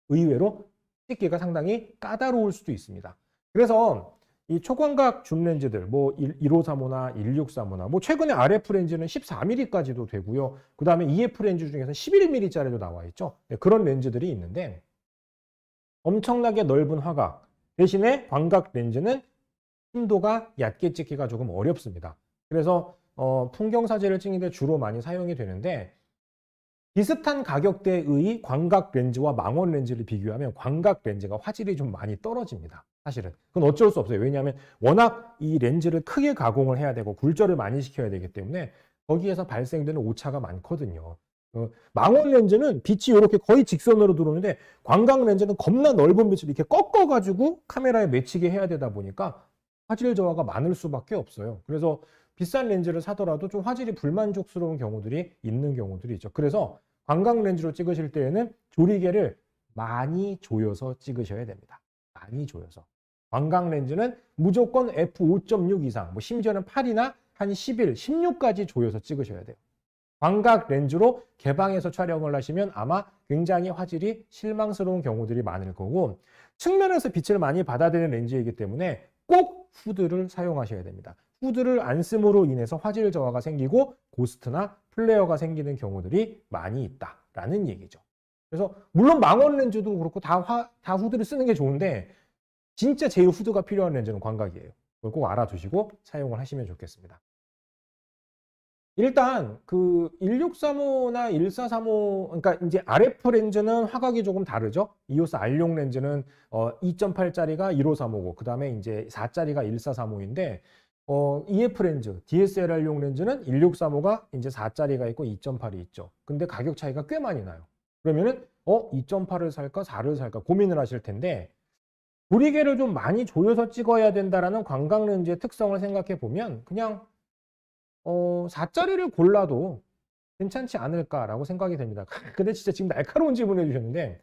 의외로 찍기가 상당히 까다로울 수도 있습니다. 그래서 이 초광각 줌 렌즈들, 뭐 1535나 1635나, 뭐 최근에 RF 렌즈는 14mm까지도 되고요. 그 다음에 EF 렌즈 중에서 11mm짜리도 나와 있죠. 네, 그런 렌즈들이 있는데 엄청나게 넓은 화각 대신에 광각 렌즈는 심도가 얕게 찍기가 조금 어렵습니다. 그래서 풍경 사진을 찍는데 주로 많이 사용이 되는데 비슷한 가격대의 광각 렌즈와 망원 렌즈를 비교하면 광각 렌즈가 화질이 좀 많이 떨어집니다. 사실은. 그건 어쩔 수 없어요. 왜냐하면 워낙 이 렌즈를 크게 가공을 해야 되고 굴절을 많이 시켜야 되기 때문에 거기에서 발생되는 오차가 많거든요. 망원 렌즈는 빛이 이렇게 거의 직선으로 들어오는데 광각 렌즈는 겁나 넓은 빛을 이렇게 꺾어가지고 카메라에 맺히게 해야 되다 보니까 화질 저하가 많을 수밖에 없어요. 그래서 비싼 렌즈를 사더라도 좀 화질이 불만족스러운 경우들이 있는 경우들이 있죠. 그래서 광각 렌즈로 찍으실 때에는 조리개를 많이 조여서 찍으셔야 됩니다. 많이 조여서. 광각 렌즈는 무조건 f5.6 이상, 뭐 심지어는 8이나 한 11, 16까지 조여서 찍으셔야 돼요. 광각 렌즈로 개방해서 촬영을 하시면 아마 굉장히 화질이 실망스러운 경우들이 많을 거고 측면에서 빛을 많이 받아들이는 렌즈이기 때문에 꼭 후드를 사용하셔야 됩니다. 후드를 안 씀으로 인해서 화질 저하가 생기고 고스트나 플레어가 생기는 경우들이 많이 있다라는 얘기죠. 그래서 물론 망원 렌즈도 그렇고 다 후드를 쓰는 게 좋은데 진짜 제일 후드가 필요한 렌즈는 광각이에요. 그걸 꼭 알아두시고 사용을 하시면 좋겠습니다. 일단 그 1635나 1435, 그러니까 이제 RF 렌즈는 화각이 조금 다르죠. 이오스 R용 렌즈는 2.8짜리가 1535고 그다음에 이제 4짜리가 1435인데 EF 렌즈, DSLR용 렌즈는 1635가 이제 4짜리가 있고 2.8이 있죠. 근데 가격 차이가 꽤 많이 나요. 그러면은 2.8을 살까 4를 살까 고민을 하실 텐데 조리개를 좀 많이 조여서 찍어야 된다라는 광각 렌즈의 특성을 생각해 보면 그냥 4짜리를 골라도 괜찮지 않을까라고 생각이 됩니다. 근데 진짜 지금 날카로운 질문을 해주셨는데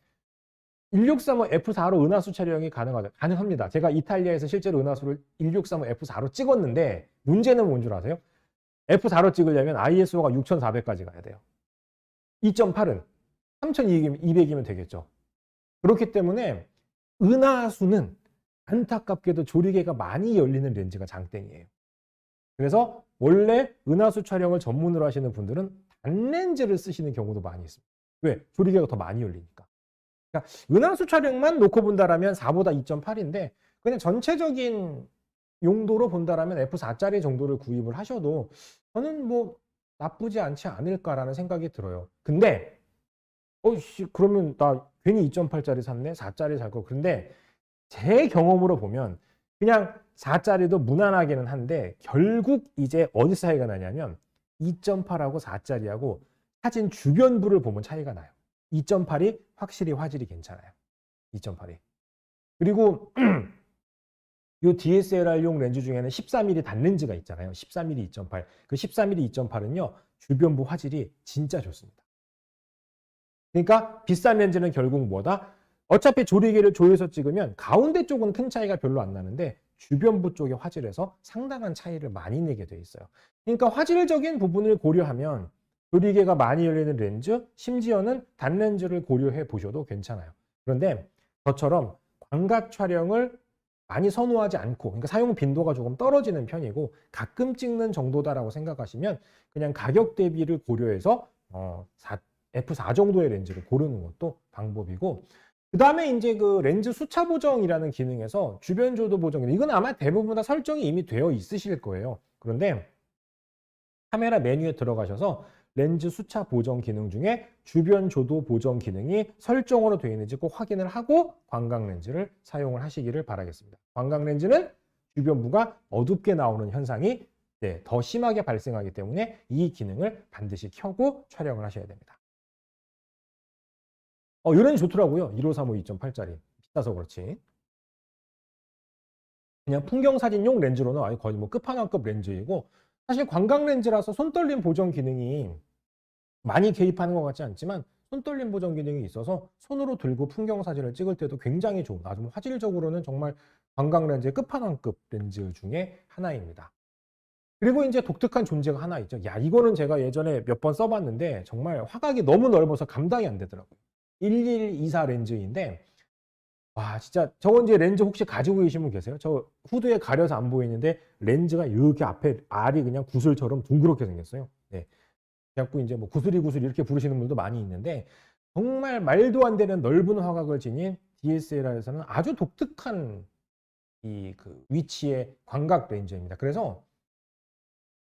1635 F4로 은하수 촬영이 가능하죠? 가능합니다. 제가 이탈리아에서 실제로 은하수를 1635 F4로 찍었는데 문제는 뭔 줄 아세요? F4로 찍으려면 ISO가 6400까지 가야 돼요. 2.8은 3200이면 되겠죠. 그렇기 때문에 은하수는 안타깝게도 조리개가 많이 열리는 렌즈가 장땡이에요. 그래서 원래 은하수 촬영을 전문으로 하시는 분들은 단렌즈를 쓰시는 경우도 많이 있습니다. 왜? 조리개가 더 많이 열리니까. 그러니까 은하수 촬영만 놓고 본다라면 4보다 2.8인데 그냥 전체적인 용도로 본다라면 F4짜리 정도를 구입을 하셔도 저는 뭐 나쁘지 않지 않을까라는 생각이 들어요. 근데 그러면 나 괜히 2.8짜리 샀네? 4짜리 살 거. 그런데 제 경험으로 보면 그냥 4짜리도 무난하기는 한데 결국 이제 어디 차이가 나냐면 2.8하고 4짜리하고 사진 주변부를 보면 차이가 나요. 2.8이 확실히 화질이 괜찮아요. 2.8이. 그리고 이 DSLR용 렌즈 중에는 14mm 단렌즈가 있잖아요. 14mm 2.8. 그 14mm 2.8은요. 주변부 화질이 진짜 좋습니다. 그러니까 비싼 렌즈는 결국 뭐다? 어차피 조리개를 조여서 찍으면 가운데 쪽은 큰 차이가 별로 안 나는데 주변부 쪽의 화질에서 상당한 차이를 많이 내게 돼 있어요. 그러니까 화질적인 부분을 고려하면 조리개가 많이 열리는 렌즈, 심지어는 단렌즈를 고려해 보셔도 괜찮아요. 그런데 저처럼 광각 촬영을 많이 선호하지 않고, 그러니까 사용 빈도가 조금 떨어지는 편이고 가끔 찍는 정도다라고 생각하시면 그냥 가격 대비를 고려해서 F4 정도의 렌즈를 고르는 것도 방법이고, 그 다음에 이제 그 렌즈 수차 보정이라는 기능에서 주변 조도 보정, 이건 아마 대부분 다 설정이 이미 되어 있으실 거예요. 그런데 카메라 메뉴에 들어가셔서 렌즈 수차 보정 기능 중에 주변 조도 보정 기능이 설정으로 되어 있는지 꼭 확인을 하고 광각 렌즈를 사용을 하시기를 바라겠습니다. 광각 렌즈는 주변부가 어둡게 나오는 현상이 더 심하게 발생하기 때문에 이 기능을 반드시 켜고 촬영을 하셔야 됩니다. 이 렌즈 좋더라고요. 1535 2.8짜리. 비싸서 그렇지. 그냥 풍경 사진용 렌즈로는 아예 거의 뭐 끝판왕급 렌즈이고, 사실 광각 렌즈라서 손떨림 보정 기능이 많이 개입하는 것 같지 않지만 손떨림 보정 기능이 있어서 손으로 들고 풍경 사진을 찍을 때도 굉장히 좋은, 아주 화질적으로는 정말 광각 렌즈의 끝판왕급 렌즈 중에 하나입니다. 그리고 이제 독특한 존재가 하나 있죠. 야, 이거는 제가 예전에 몇 번 써봤는데 정말 화각이 너무 넓어서 감당이 안 되더라고요. 1124 렌즈인데, 와, 진짜 저건 이제 렌즈 혹시 가지고 계신 분 계세요? 저 후드에 가려서 안 보이는데 렌즈가 이렇게 앞에 알이 그냥 구슬처럼 둥그렇게 생겼어요. 네. 그래갖고 이제 뭐 구슬이 이렇게 부르시는 분도 많이 있는데, 정말 말도 안 되는 넓은 화각을 지닌 DSLR에서는 아주 독특한 이 그 위치의 광각 렌즈입니다. 그래서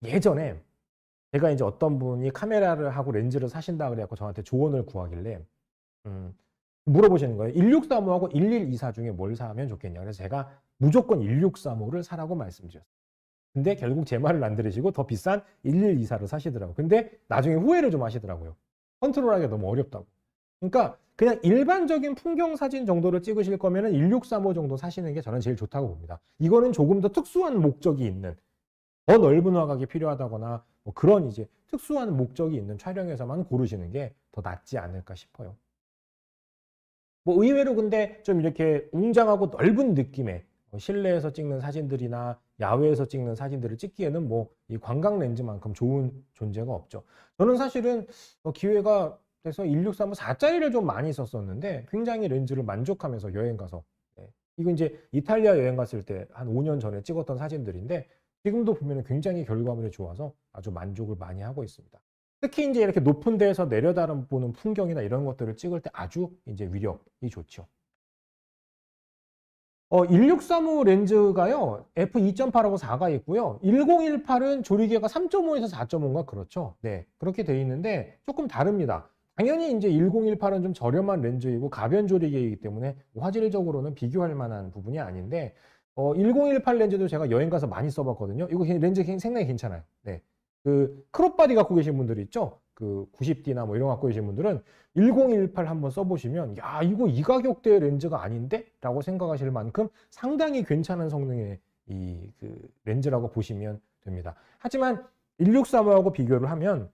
예전에 제가 이제 어떤 분이 카메라를 하고 렌즈를 사신다 그래갖고 저한테 조언을 구하길래 물어보시는 거예요. 1635하고 1124 중에 뭘 사면 좋겠냐. 그래서 제가 무조건 1635를 사라고 말씀드렸어요. 근데 결국 제 말을 안 들으시고 더 비싼 1124를 사시더라고요. 근데 나중에 후회를 좀 하시더라고요. 컨트롤하기가 너무 어렵다고. 그러니까 그냥 일반적인 풍경 사진 정도를 찍으실 거면은 1635 정도 사시는 게 저는 제일 좋다고 봅니다. 이거는 조금 더 특수한 목적이 있는, 더 넓은 화각이 필요하다거나 뭐 그런 이제 특수한 목적이 있는 촬영에서만 고르시는 게 더 낫지 않을까 싶어요. 뭐 의외로 근데 좀 이렇게 웅장하고 넓은 느낌의 실내에서 찍는 사진들이나 야외에서 찍는 사진들을 찍기에는 뭐 이 광각 렌즈만큼 좋은 존재가 없죠. 저는 사실은 기회가 돼서 1635 4짜리를 좀 많이 썼었는데 굉장히 렌즈를 만족하면서 여행 가서, 이거 이제 이탈리아 여행 갔을 때 한 5년 전에 찍었던 사진들인데 지금도 보면 굉장히 결과물이 좋아서 아주 만족을 많이 하고 있습니다. 특히 이제 이렇게 높은 데에서 내려다보는 풍경이나 이런 것들을 찍을 때 아주 이제 위력이 좋죠. 1635 렌즈가요, f2.8하고 4가 있고요. 1018은 조리개가 3.5에서 4.5인가 그렇죠. 네, 그렇게 돼 있는데 조금 다릅니다. 당연히 이제 1018은 좀 저렴한 렌즈이고 가변 조리개이기 때문에 화질적으로는 비교할 만한 부분이 아닌데, 1018 렌즈도 제가 여행 가서 많이 써봤거든요. 이거 렌즈 상당히 괜찮아요. 네. 그 크롭 바디 갖고 계신 분들 있죠? 그 90D나 뭐 이런 거 갖고 계신 분들은 1018 한번 써보시면, 야, 이거 이 가격대의 렌즈가 아닌데? 라고 생각하실 만큼 상당히 괜찮은 성능의 이 그 렌즈라고 보시면 됩니다. 하지만 1635하고 비교를 하면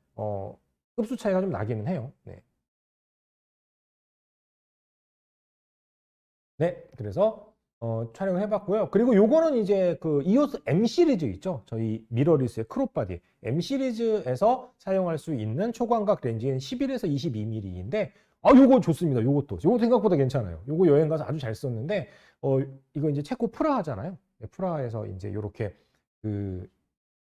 급수 차이가 좀 나기는 해요. 네. 네, 그래서 촬영을 해봤고요. 그리고 요거는 이제 그 이오스 M 시리즈 있죠? 저희 미러리스의 크롭 바디 M 시리즈에서 사용할 수 있는 초광각 렌즈인 11에서 22mm인데, 요거 좋습니다. 요것도 생각보다 괜찮아요. 요거 여행 가서 아주 잘 썼는데, 이거 이제 체코 프라하잖아요. 네, 프라하에서 이제 요렇게 그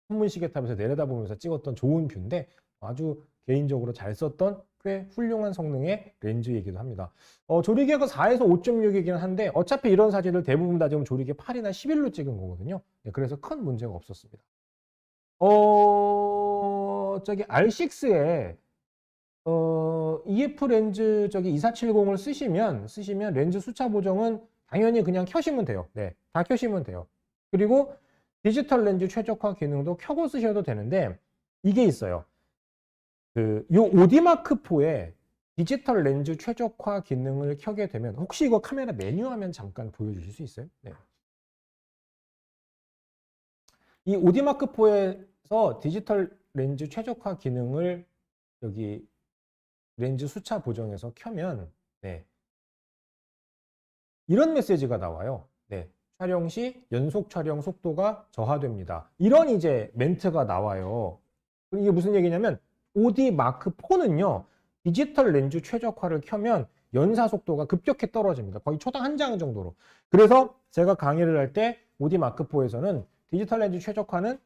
천문시계탑에서 내려다보면서 찍었던 좋은 뷰인데 아주 개인적으로 잘 썼던 꽤 훌륭한 성능의 렌즈이기도 합니다. 조리개가 4에서 5.6이긴 한데 어차피 이런 사진을 대부분 다 지금 조리개 8이나 11로 찍은 거거든요. 네, 그래서 큰 문제가 없었습니다. 저기 R6에 EF 렌즈 저기 2470을 쓰시면 렌즈 수차 보정은 당연히 그냥 켜시면 돼요. 네, 다 켜시면 돼요. 그리고 디지털 렌즈 최적화 기능도 켜고 쓰셔도 되는데 이게 있어요. 요 오디마크4의 디지털 렌즈 최적화 기능을 켜게 되면, 혹시 이거 카메라 메뉴 화면 잠깐 보여주실 수 있어요? 네. 이 오디마크4에서 디지털 렌즈 최적화 기능을 여기 렌즈 수차 보정에서 켜면 네, 이런 메시지가 나와요. 네, 촬영 시 연속 촬영 속도가 저하됩니다. 이런 이제 멘트가 나와요. 이게 무슨 얘기냐면 오디마크4는요. 디지털 렌즈 최적화를 켜면 연사 속도가 급격히 떨어집니다. 거의 초당 한 장 정도로. 그래서 제가 강의를 할 때 오디마크4에서는 디지털 렌즈 최적화는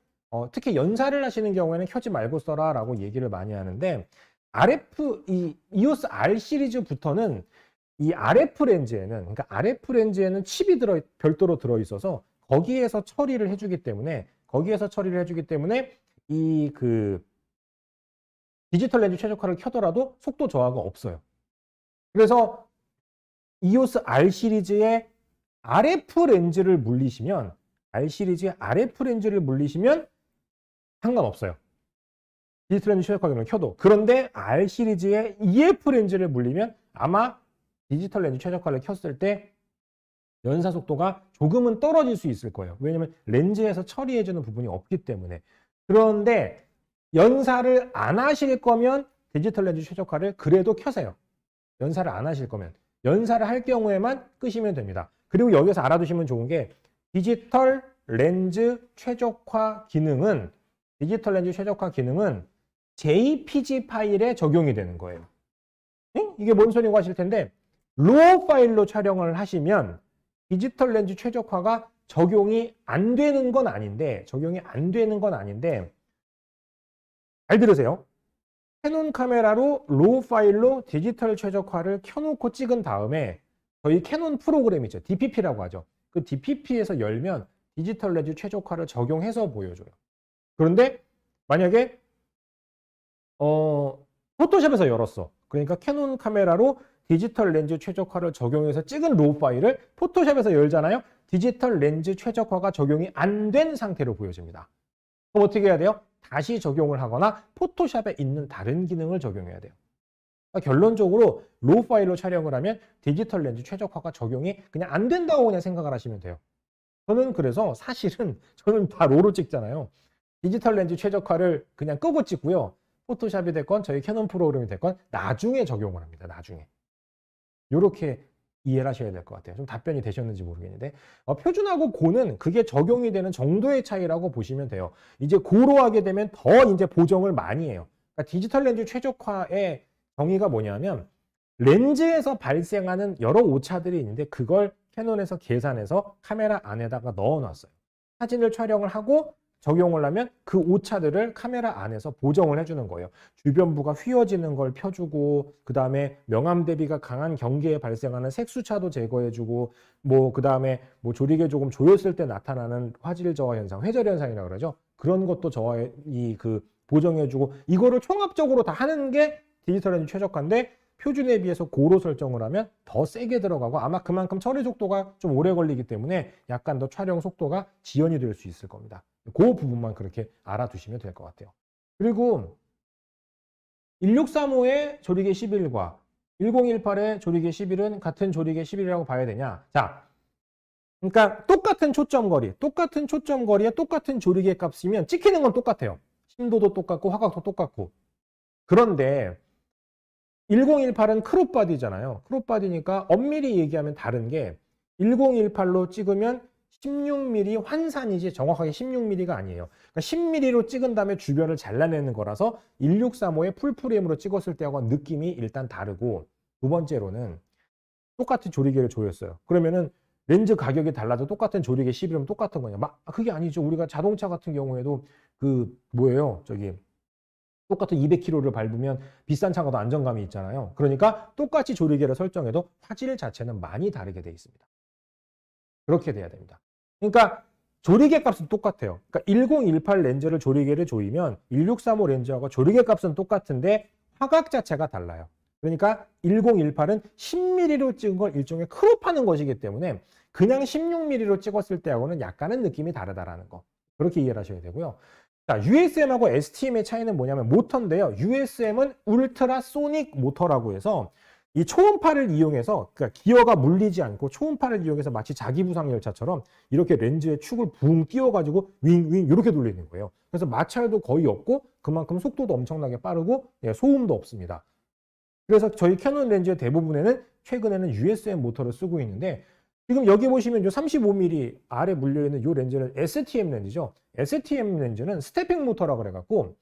특히 연사를 하시는 경우에는 켜지 말고 써라 라고 얘기를 많이 하는데 이 EOS R 시리즈부터는 이 RF 렌즈에는, 그러니까 RF 렌즈에는 칩이 별도로 들어있어서 거기에서 처리를 해주기 때문에 이 디지털 렌즈 최적화를 켜더라도 속도 저하가 없어요. 그래서 EOS R 시리즈의 RF 렌즈를 물리시면 상관없어요. 디지털 렌즈 최적화 기능을 켜도. 그런데 R 시리즈의 EF 렌즈를 물리면 아마 디지털 렌즈 최적화를 켰을 때 연사 속도가 조금은 떨어질 수 있을 거예요. 왜냐하면 렌즈에서 처리해주는 부분이 없기 때문에. 그런데 연사를 안 하실 거면 디지털 렌즈 최적화를 그래도 켜세요. 연사를 안 하실 거면. 연사를 할 경우에만 끄시면 됩니다. 그리고 여기서 알아두시면 좋은 게 디지털 렌즈 최적화 기능은 JPG 파일에 적용이 되는 거예요. 이게 뭔 소리고 하실 텐데 로우 파일로 촬영을 하시면 디지털 렌즈 최적화가 적용이 안 되는 건 아닌데 잘 들으세요. 캐논 카메라로 로우 파일로 디지털 최적화를 켜놓고 찍은 다음에 저희 캐논 프로그램 있죠. DPP라고 하죠. 그 DPP에서 열면 디지털 렌즈 최적화를 적용해서 보여줘요. 그런데 만약에 포토샵에서 열었어. 그러니까 캐논 카메라로 디지털 렌즈 최적화를 적용해서 찍은 로우 파일을 포토샵에서 열잖아요. 디지털 렌즈 최적화가 적용이 안 된 상태로 보여집니다. 그럼 어떻게 해야 돼요? 다시 적용을 하거나 포토샵에 있는 다른 기능을 적용해야 돼요. 그러니까 결론적으로 로우 파일로 촬영을 하면 디지털 렌즈 최적화가 적용이 그냥 안 된다고 그냥 생각을 하시면 돼요. 그래서 사실은 저는 다 로우로 찍잖아요. 디지털 렌즈 최적화를 그냥 끄고 찍고요. 포토샵이 됐건 저희 캐논 프로그램이 됐건 나중에 적용을 합니다. 나중에. 이렇게 이해를 하셔야 될 것 같아요. 좀 답변이 되셨는지 모르겠는데 표준하고 고는 그게 적용이 되는 정도의 차이라고 보시면 돼요. 이제 고로 하게 되면 더 이제 보정을 많이 해요. 그러니까 디지털 렌즈 최적화의 정의가 뭐냐면 렌즈에서 발생하는 여러 오차들이 있는데 그걸 캐논에서 계산해서 카메라 안에다가 넣어놨어요. 사진을 촬영을 하고 적용을 하면 그 오차들을 카메라 안에서 보정을 해주는 거예요. 주변부가 휘어지는 걸 펴주고 그 다음에 명암 대비가 강한 경계에 발생하는 색수차도 제거해주고 그 다음에 조리개 조금 조였을 때 나타나는 화질 저하 현상, 회절 현상이라고 그러죠. 그런 것도 보정해주고 이거를 총합적으로 다 하는 게 디지털 렌즈 최적화인데 표준에 비해서 고로 설정을 하면 더 세게 들어가고 아마 그만큼 처리 속도가 좀 오래 걸리기 때문에 약간 더 촬영 속도가 지연이 될 수 있을 겁니다. 그 부분만 그렇게 알아두시면 될 것 같아요. 그리고 1635의 조리개 11과 1018의 조리개 11은 같은 조리개 11이라고 봐야 되냐? 자, 그러니까 똑같은 초점거리에 똑같은 조리개 값이면 찍히는 건 똑같아요. 심도도 똑같고 화각도 똑같고. 그런데 1018은 크롭바디잖아요. 크롭바디니까 엄밀히 얘기하면 다른 게 1018로 찍으면 16mm 환산이지 정확하게 16mm가 아니에요. 그러니까 10mm로 찍은 다음에 주변을 잘라내는 거라서 1635의 풀프레임으로 찍었을 때하고 느낌이 일단 다르고 두 번째로는 똑같은 조리개를 조였어요. 그러면은 렌즈 가격이 달라도 똑같은 조리개 11이면 똑같은 거냐? 그게 아니죠. 우리가 자동차 같은 경우에도 똑같은 200km를 밟으면 비싼 차가 더 안정감이 있잖아요. 그러니까 똑같이 조리개를 설정해도 화질 자체는 많이 다르게 되어 있습니다. 그렇게 돼야 됩니다. 그러니까 조리개 값은 똑같아요. 그러니까 1018 렌즈를 조리개를 조이면 1635 렌즈하고 조리개 값은 똑같은데 화각 자체가 달라요. 그러니까 1018은 10mm로 찍은 걸 일종의 크롭하는 것이기 때문에 그냥 16mm로 찍었을 때하고는 약간은 느낌이 다르다라는 거. 그렇게 이해를 하셔야 되고요. 자, USM하고 STM의 차이는 뭐냐면 모터인데요. USM은 울트라소닉 모터라고 해서 이 초음파를 이용해서, 그러니까 기어가 물리지 않고 초음파를 이용해서 마치 자기부상 열차처럼 이렇게 렌즈에 축을 붕 띄워가지고 윙윙 이렇게 돌리는 거예요. 그래서 마찰도 거의 없고 그만큼 속도도 엄청나게 빠르고 소음도 없습니다. 그래서 저희 캐논 렌즈의 대부분에는 최근에는 USM 모터를 쓰고 있는데, 지금 여기 보시면 이 35mm 아래 물려있는 이 렌즈는 STM 렌즈죠. STM 렌즈는 스태핑 모터라고 그래갖고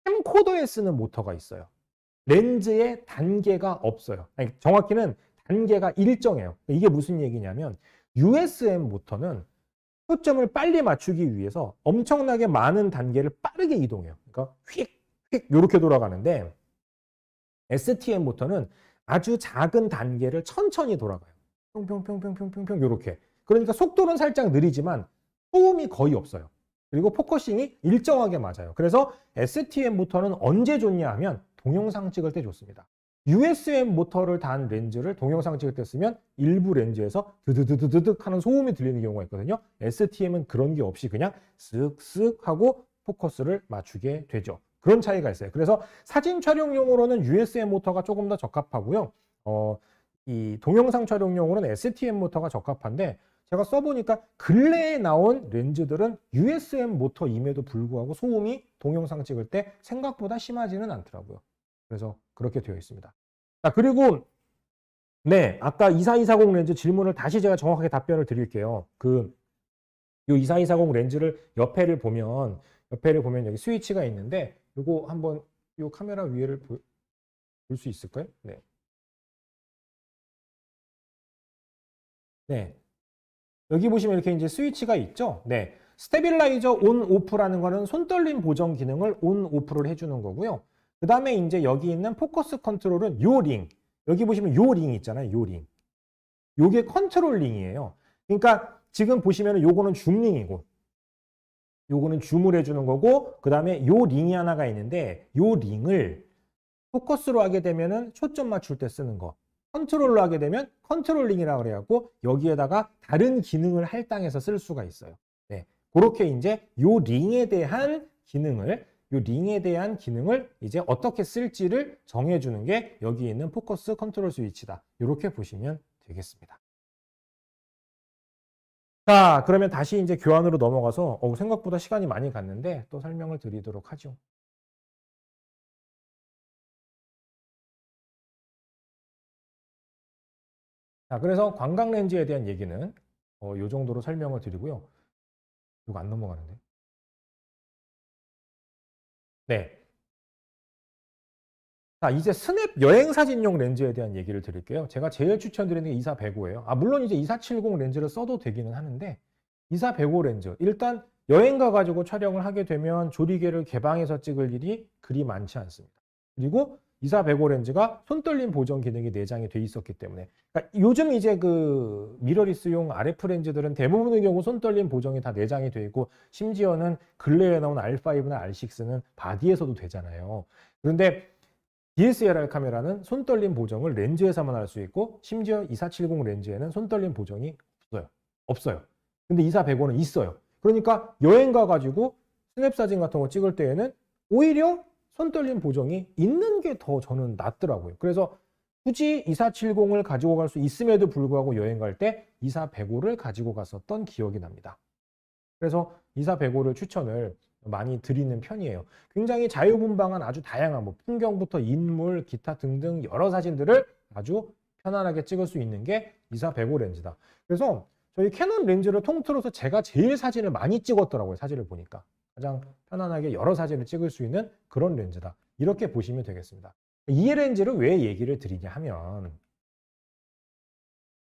캠코더에 쓰는 모터가 있어요. 렌즈에 단계가 없어요. 아니, 정확히는 단계가 일정해요. 이게 무슨 얘기냐면 USM 모터는 초점을 빨리 맞추기 위해서 엄청나게 많은 단계를 빠르게 이동해요. 그러니까 휙, 휙 이렇게 돌아가는데 STM 모터는 아주 작은 단계를 천천히 돌아가요. 평평평평평평평 이렇게. 그러니까 속도는 살짝 느리지만 소음이 거의 없어요. 그리고 포커싱이 일정하게 맞아요. 그래서 STM 모터는 언제 좋냐 하면 동영상 찍을 때 좋습니다. USM 모터를 단 렌즈를 동영상 찍을 때 쓰면 일부 렌즈에서 드드드드득 하는 소음이 들리는 경우가 있거든요. STM은 그런 게 없이 그냥 쓱쓱 하고 포커스를 맞추게 되죠. 그런 차이가 있어요. 그래서 사진 촬영용으로는 USM 모터가 조금 더 적합하고요. 이 동영상 촬영용으로는 STM 모터가 적합한데, 제가 써보니까 근래에 나온 렌즈들은 USM 모터임에도 불구하고 소음이 동영상 찍을 때 생각보다 심하지는 않더라고요. 그래서 그렇게 되어 있습니다. 자, 그리고 네, 아까 24240 렌즈 질문을 다시 제가 정확하게 답변을 드릴게요. 요 24240 렌즈를 옆에를 보면 여기 스위치가 있는데, 요거 한번 요 카메라 위에를 볼 수 있을까요? 네. 네. 여기 보시면 이렇게 이제 스위치가 있죠? 네. 스테빌라이저 온 오프라는 거는 손떨림 보정 기능을 온 오프를 해주는 거고요. 그 다음에 이제 여기 있는 포커스 컨트롤은 요 링. 여기 보시면 요 링 있잖아요. 요 링. 요게 컨트롤 링이에요. 그러니까 지금 보시면 요거는 줌링이고, 요거는 줌을 해주는 거고, 그 다음에 요 링이 하나가 있는데, 요 링을 포커스로 하게 되면은 초점 맞출 때 쓰는 거. 컨트롤로 하게 되면 컨트롤링이라고 그래갖고 여기에다가 다른 기능을 할당해서 쓸 수가 있어요. 네, 그렇게 이제 요 링에 대한 기능을 이제 어떻게 쓸지를 정해주는 게 여기 있는 포커스 컨트롤 스위치다. 이렇게 보시면 되겠습니다. 자, 그러면 다시 이제 교환으로 넘어가서 생각보다 시간이 많이 갔는데 또 설명을 드리도록 하죠. 자, 그래서 광각 렌즈에 대한 얘기는 요 정도로 설명을 드리고요. 이거 안 넘어가는데. 네. 자, 이제 스냅 여행 사진용 렌즈에 대한 얘기를 드릴게요. 제가 제일 추천드리는 게 2405예요. 물론 이제 2470 렌즈를 써도 되기는 하는데 2405 렌즈. 일단 여행 가가지고 촬영을 하게 되면 조리개를 개방해서 찍을 일이 그리 많지 않습니다. 그리고 2405 렌즈가 손떨림 보정 기능이 내장이 돼 있었기 때문에, 그러니까 요즘 이제 그 미러리스용 RF 렌즈들은 대부분의 경우 손떨림 보정이 다 내장이 돼 있고, 심지어는 근래에 나온 R5나 R6는 바디에서도 되잖아요. 그런데 DSLR 카메라는 손떨림 보정을 렌즈에서만 할 수 있고, 심지어 2470 렌즈에는 손떨림 보정이 없어요. 근데 2405는 있어요. 그러니까 여행 가가지고 스냅 사진 같은 거 찍을 때에는 오히려 손떨림 보정이 있는 게 더 저는 낫더라고요. 그래서 굳이 2470을 가지고 갈 수 있음에도 불구하고 여행 갈 때 2405를 가지고 갔었던 기억이 납니다. 그래서 2405를 추천을 많이 드리는 편이에요. 굉장히 자유분방한 아주 다양한 풍경부터 인물, 기타 등등 여러 사진들을 아주 편안하게 찍을 수 있는 게 2405 렌즈다. 그래서 저희 캐논 렌즈를 통틀어서 제가 제일 사진을 많이 찍었더라고요. 사진을 보니까. 가장 편안하게 여러 사진을 찍을 수 있는 그런 렌즈다. 이렇게 보시면 되겠습니다. 이 렌즈를 왜 얘기를 드리냐 하면,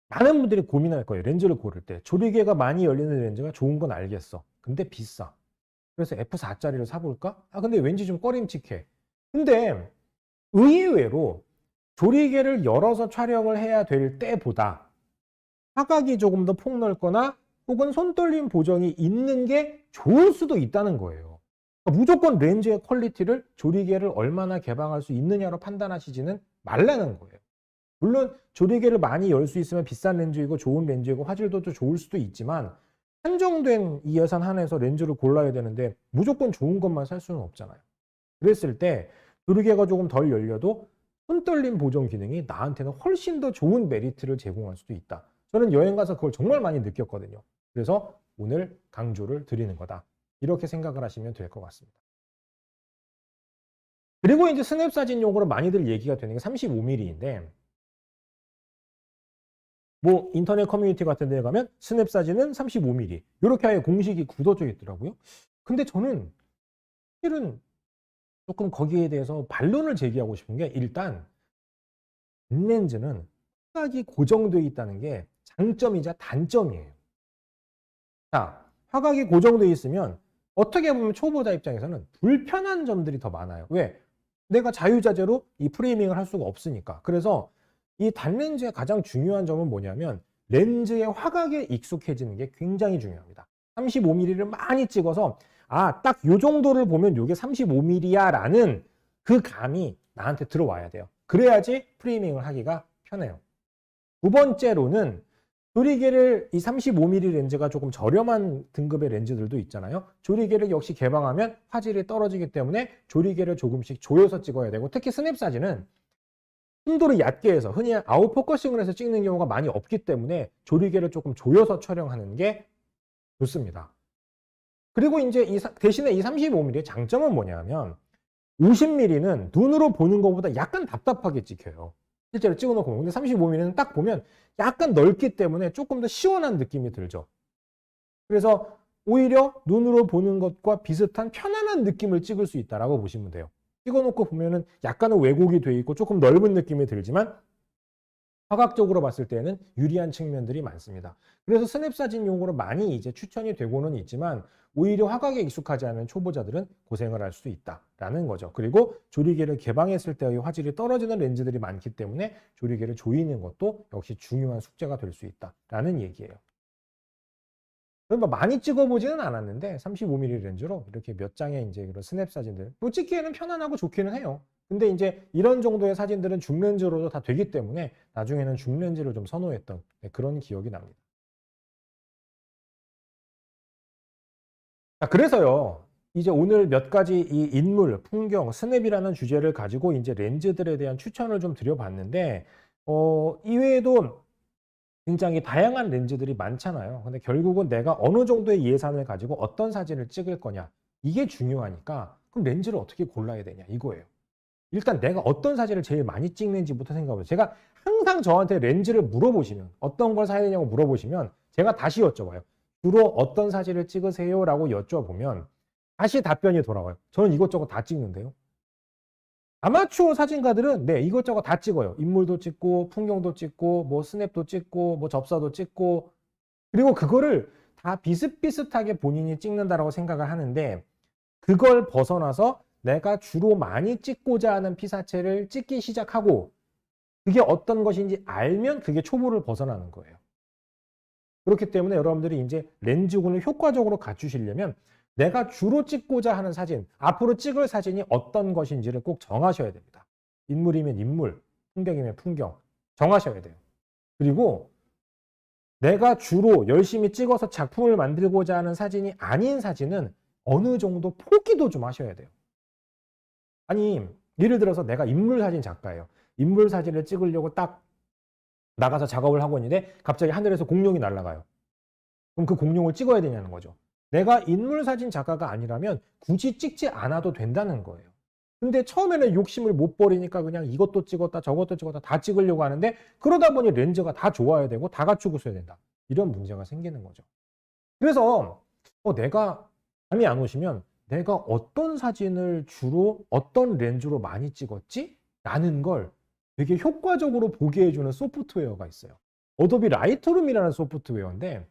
많은 분들이 고민할 거예요. 렌즈를 고를 때. 조리개가 많이 열리는 렌즈가 좋은 건 알겠어. 근데 비싸. 그래서 F4짜리를 사볼까? 근데 왠지 좀 꺼림칙해. 근데 의외로 조리개를 열어서 촬영을 해야 될 때보다 사각이 조금 더 폭넓거나 혹은 손떨림 보정이 있는 게 좋을 수도 있다는 거예요. 그러니까 무조건 렌즈의 퀄리티를 조리개를 얼마나 개방할 수 있느냐로 판단하시지는 말라는 거예요. 물론 조리개를 많이 열 수 있으면 비싼 렌즈이고 좋은 렌즈이고 화질도 또 좋을 수도 있지만, 한정된 이 예산 한에서 렌즈를 골라야 되는데 무조건 좋은 것만 살 수는 없잖아요. 그랬을 때 조리개가 조금 덜 열려도 손떨림 보정 기능이 나한테는 훨씬 더 좋은 메리트를 제공할 수도 있다. 저는 여행 가서 그걸 정말 많이 느꼈거든요. 그래서 오늘 강조를 드리는 거다. 이렇게 생각을 하시면 될 것 같습니다. 그리고 이제 스냅 사진용으로 많이들 얘기가 되는 게 35mm인데 뭐 인터넷 커뮤니티 같은 데 가면 스냅 사진은 35mm 이렇게 아예 공식이 굳어져 있더라고요. 근데 저는 실은 조금 거기에 대해서 반론을 제기하고 싶은 게 일단 렌즈는 화각이 고정되어 있다는 게 장점이자 단점이에요. 자, 화각이 고정되어 있으면 어떻게 보면 초보자 입장에서는 불편한 점들이 더 많아요. 왜? 내가 자유자재로 이 프레이밍을 할 수가 없으니까. 그래서 이 단렌즈의 가장 중요한 점은 뭐냐면 렌즈의 화각에 익숙해지는 게 굉장히 중요합니다. 35mm를 많이 찍어서 아, 딱 요 정도를 보면 요게 35mm야 라는 그 감이 나한테 들어와야 돼요. 그래야지 프레이밍을 하기가 편해요. 두 번째로는 조리개를 이 35mm 렌즈가 조금 저렴한 등급의 렌즈들도 있잖아요. 조리개를 역시 개방하면 화질이 떨어지기 때문에 조리개를 조금씩 조여서 찍어야 되고 특히 스냅 사진은 심도를 얕게 해서 흔히 아웃포커싱을 해서 찍는 경우가 많이 없기 때문에 조리개를 조금 조여서 촬영하는 게 좋습니다. 그리고 이제 대신에 이 35mm의 장점은 뭐냐면 50mm는 눈으로 보는 것보다 약간 답답하게 찍혀요. 실제로 찍어놓고 보면. 근데 35mm는 딱 보면 약간 넓기 때문에 조금 더 시원한 느낌이 들죠. 그래서 오히려 눈으로 보는 것과 비슷한 편안한 느낌을 찍을 수 있다라고 보시면 돼요. 찍어놓고 보면은 약간은 왜곡이 돼 있고 조금 넓은 느낌이 들지만 화각적으로 봤을 때는 유리한 측면들이 많습니다. 그래서 스냅 사진용으로 많이 이제 추천이 되고는 있지만 오히려 화각에 익숙하지 않은 초보자들은 고생을 할 수 있다라는 거죠. 그리고 조리개를 개방했을 때의 화질이 떨어지는 렌즈들이 많기 때문에 조리개를 조이는 것도 역시 중요한 숙제가 될 수 있다라는 얘기예요. 뭐 많이 찍어보지는 않았는데 35mm 렌즈로 이렇게 몇 장의 이제 그런 스냅 사진들 뭐 찍기에는 편안하고 좋기는 해요. 근데 이제 이런 정도의 사진들은 줌렌즈로도 다 되기 때문에 나중에는 줌렌즈를 좀 선호했던 그런 기억이 납니다. 자, 그래서요. 이제 오늘 몇 가지 이 인물, 풍경, 스냅이라는 주제를 가지고 이제 렌즈들에 대한 추천을 좀 드려봤는데 이외에도 굉장히 다양한 렌즈들이 많잖아요. 근데 결국은 내가 어느 정도의 예산을 가지고 어떤 사진을 찍을 거냐 이게 중요하니까 그럼 렌즈를 어떻게 골라야 되냐 이거예요. 일단 내가 어떤 사진을 제일 많이 찍는지부터 생각해보세요. 제가 항상 저한테 렌즈를 물어보시면 어떤 걸 사야 되냐고 물어보시면 제가 다시 여쭤봐요. 주로 어떤 사진을 찍으세요? 라고 여쭤보면 다시 답변이 돌아와요. 저는 이것저것 다 찍는데요. 아마추어 사진가들은 네, 이것저것 다 찍어요. 인물도 찍고 풍경도 찍고 뭐 스냅도 찍고 뭐 접사도 찍고 그리고 그거를 다 비슷비슷하게 본인이 찍는다라고 생각을 하는데 그걸 벗어나서 내가 주로 많이 찍고자 하는 피사체를 찍기 시작하고 그게 어떤 것인지 알면 그게 초보를 벗어나는 거예요. 그렇기 때문에 여러분들이 이제 렌즈군을 효과적으로 갖추시려면 내가 주로 찍고자 하는 사진, 앞으로 찍을 사진이 어떤 것인지를 꼭 정하셔야 됩니다. 인물이면 인물, 풍경이면 풍경 정하셔야 돼요. 그리고 내가 주로 열심히 찍어서 작품을 만들고자 하는 사진이 아닌 사진은 어느 정도 포기도 좀 하셔야 돼요. 아니, 예를 들어서 내가 인물 사진 작가예요. 인물 사진을 찍으려고 딱 나가서 작업을 하고 있는데 갑자기 하늘에서 공룡이 날아가요. 그럼 그 공룡을 찍어야 되냐는 거죠. 내가 인물 사진 작가가 아니라면 굳이 찍지 않아도 된다는 거예요. 근데 처음에는 욕심을 못 버리니까 그냥 이것도 찍었다 저것도 찍었다 다 찍으려고 하는데 그러다 보니 렌즈가 다 좋아야 되고 다 갖추고 써야 된다. 이런 문제가 생기는 거죠. 그래서 내가 감이 안 오시면 내가 어떤 사진을 주로 어떤 렌즈로 많이 찍었지? 라는 걸 되게 효과적으로 보게 해주는 소프트웨어가 있어요. 어도비 라이트룸이라는 소프트웨어인데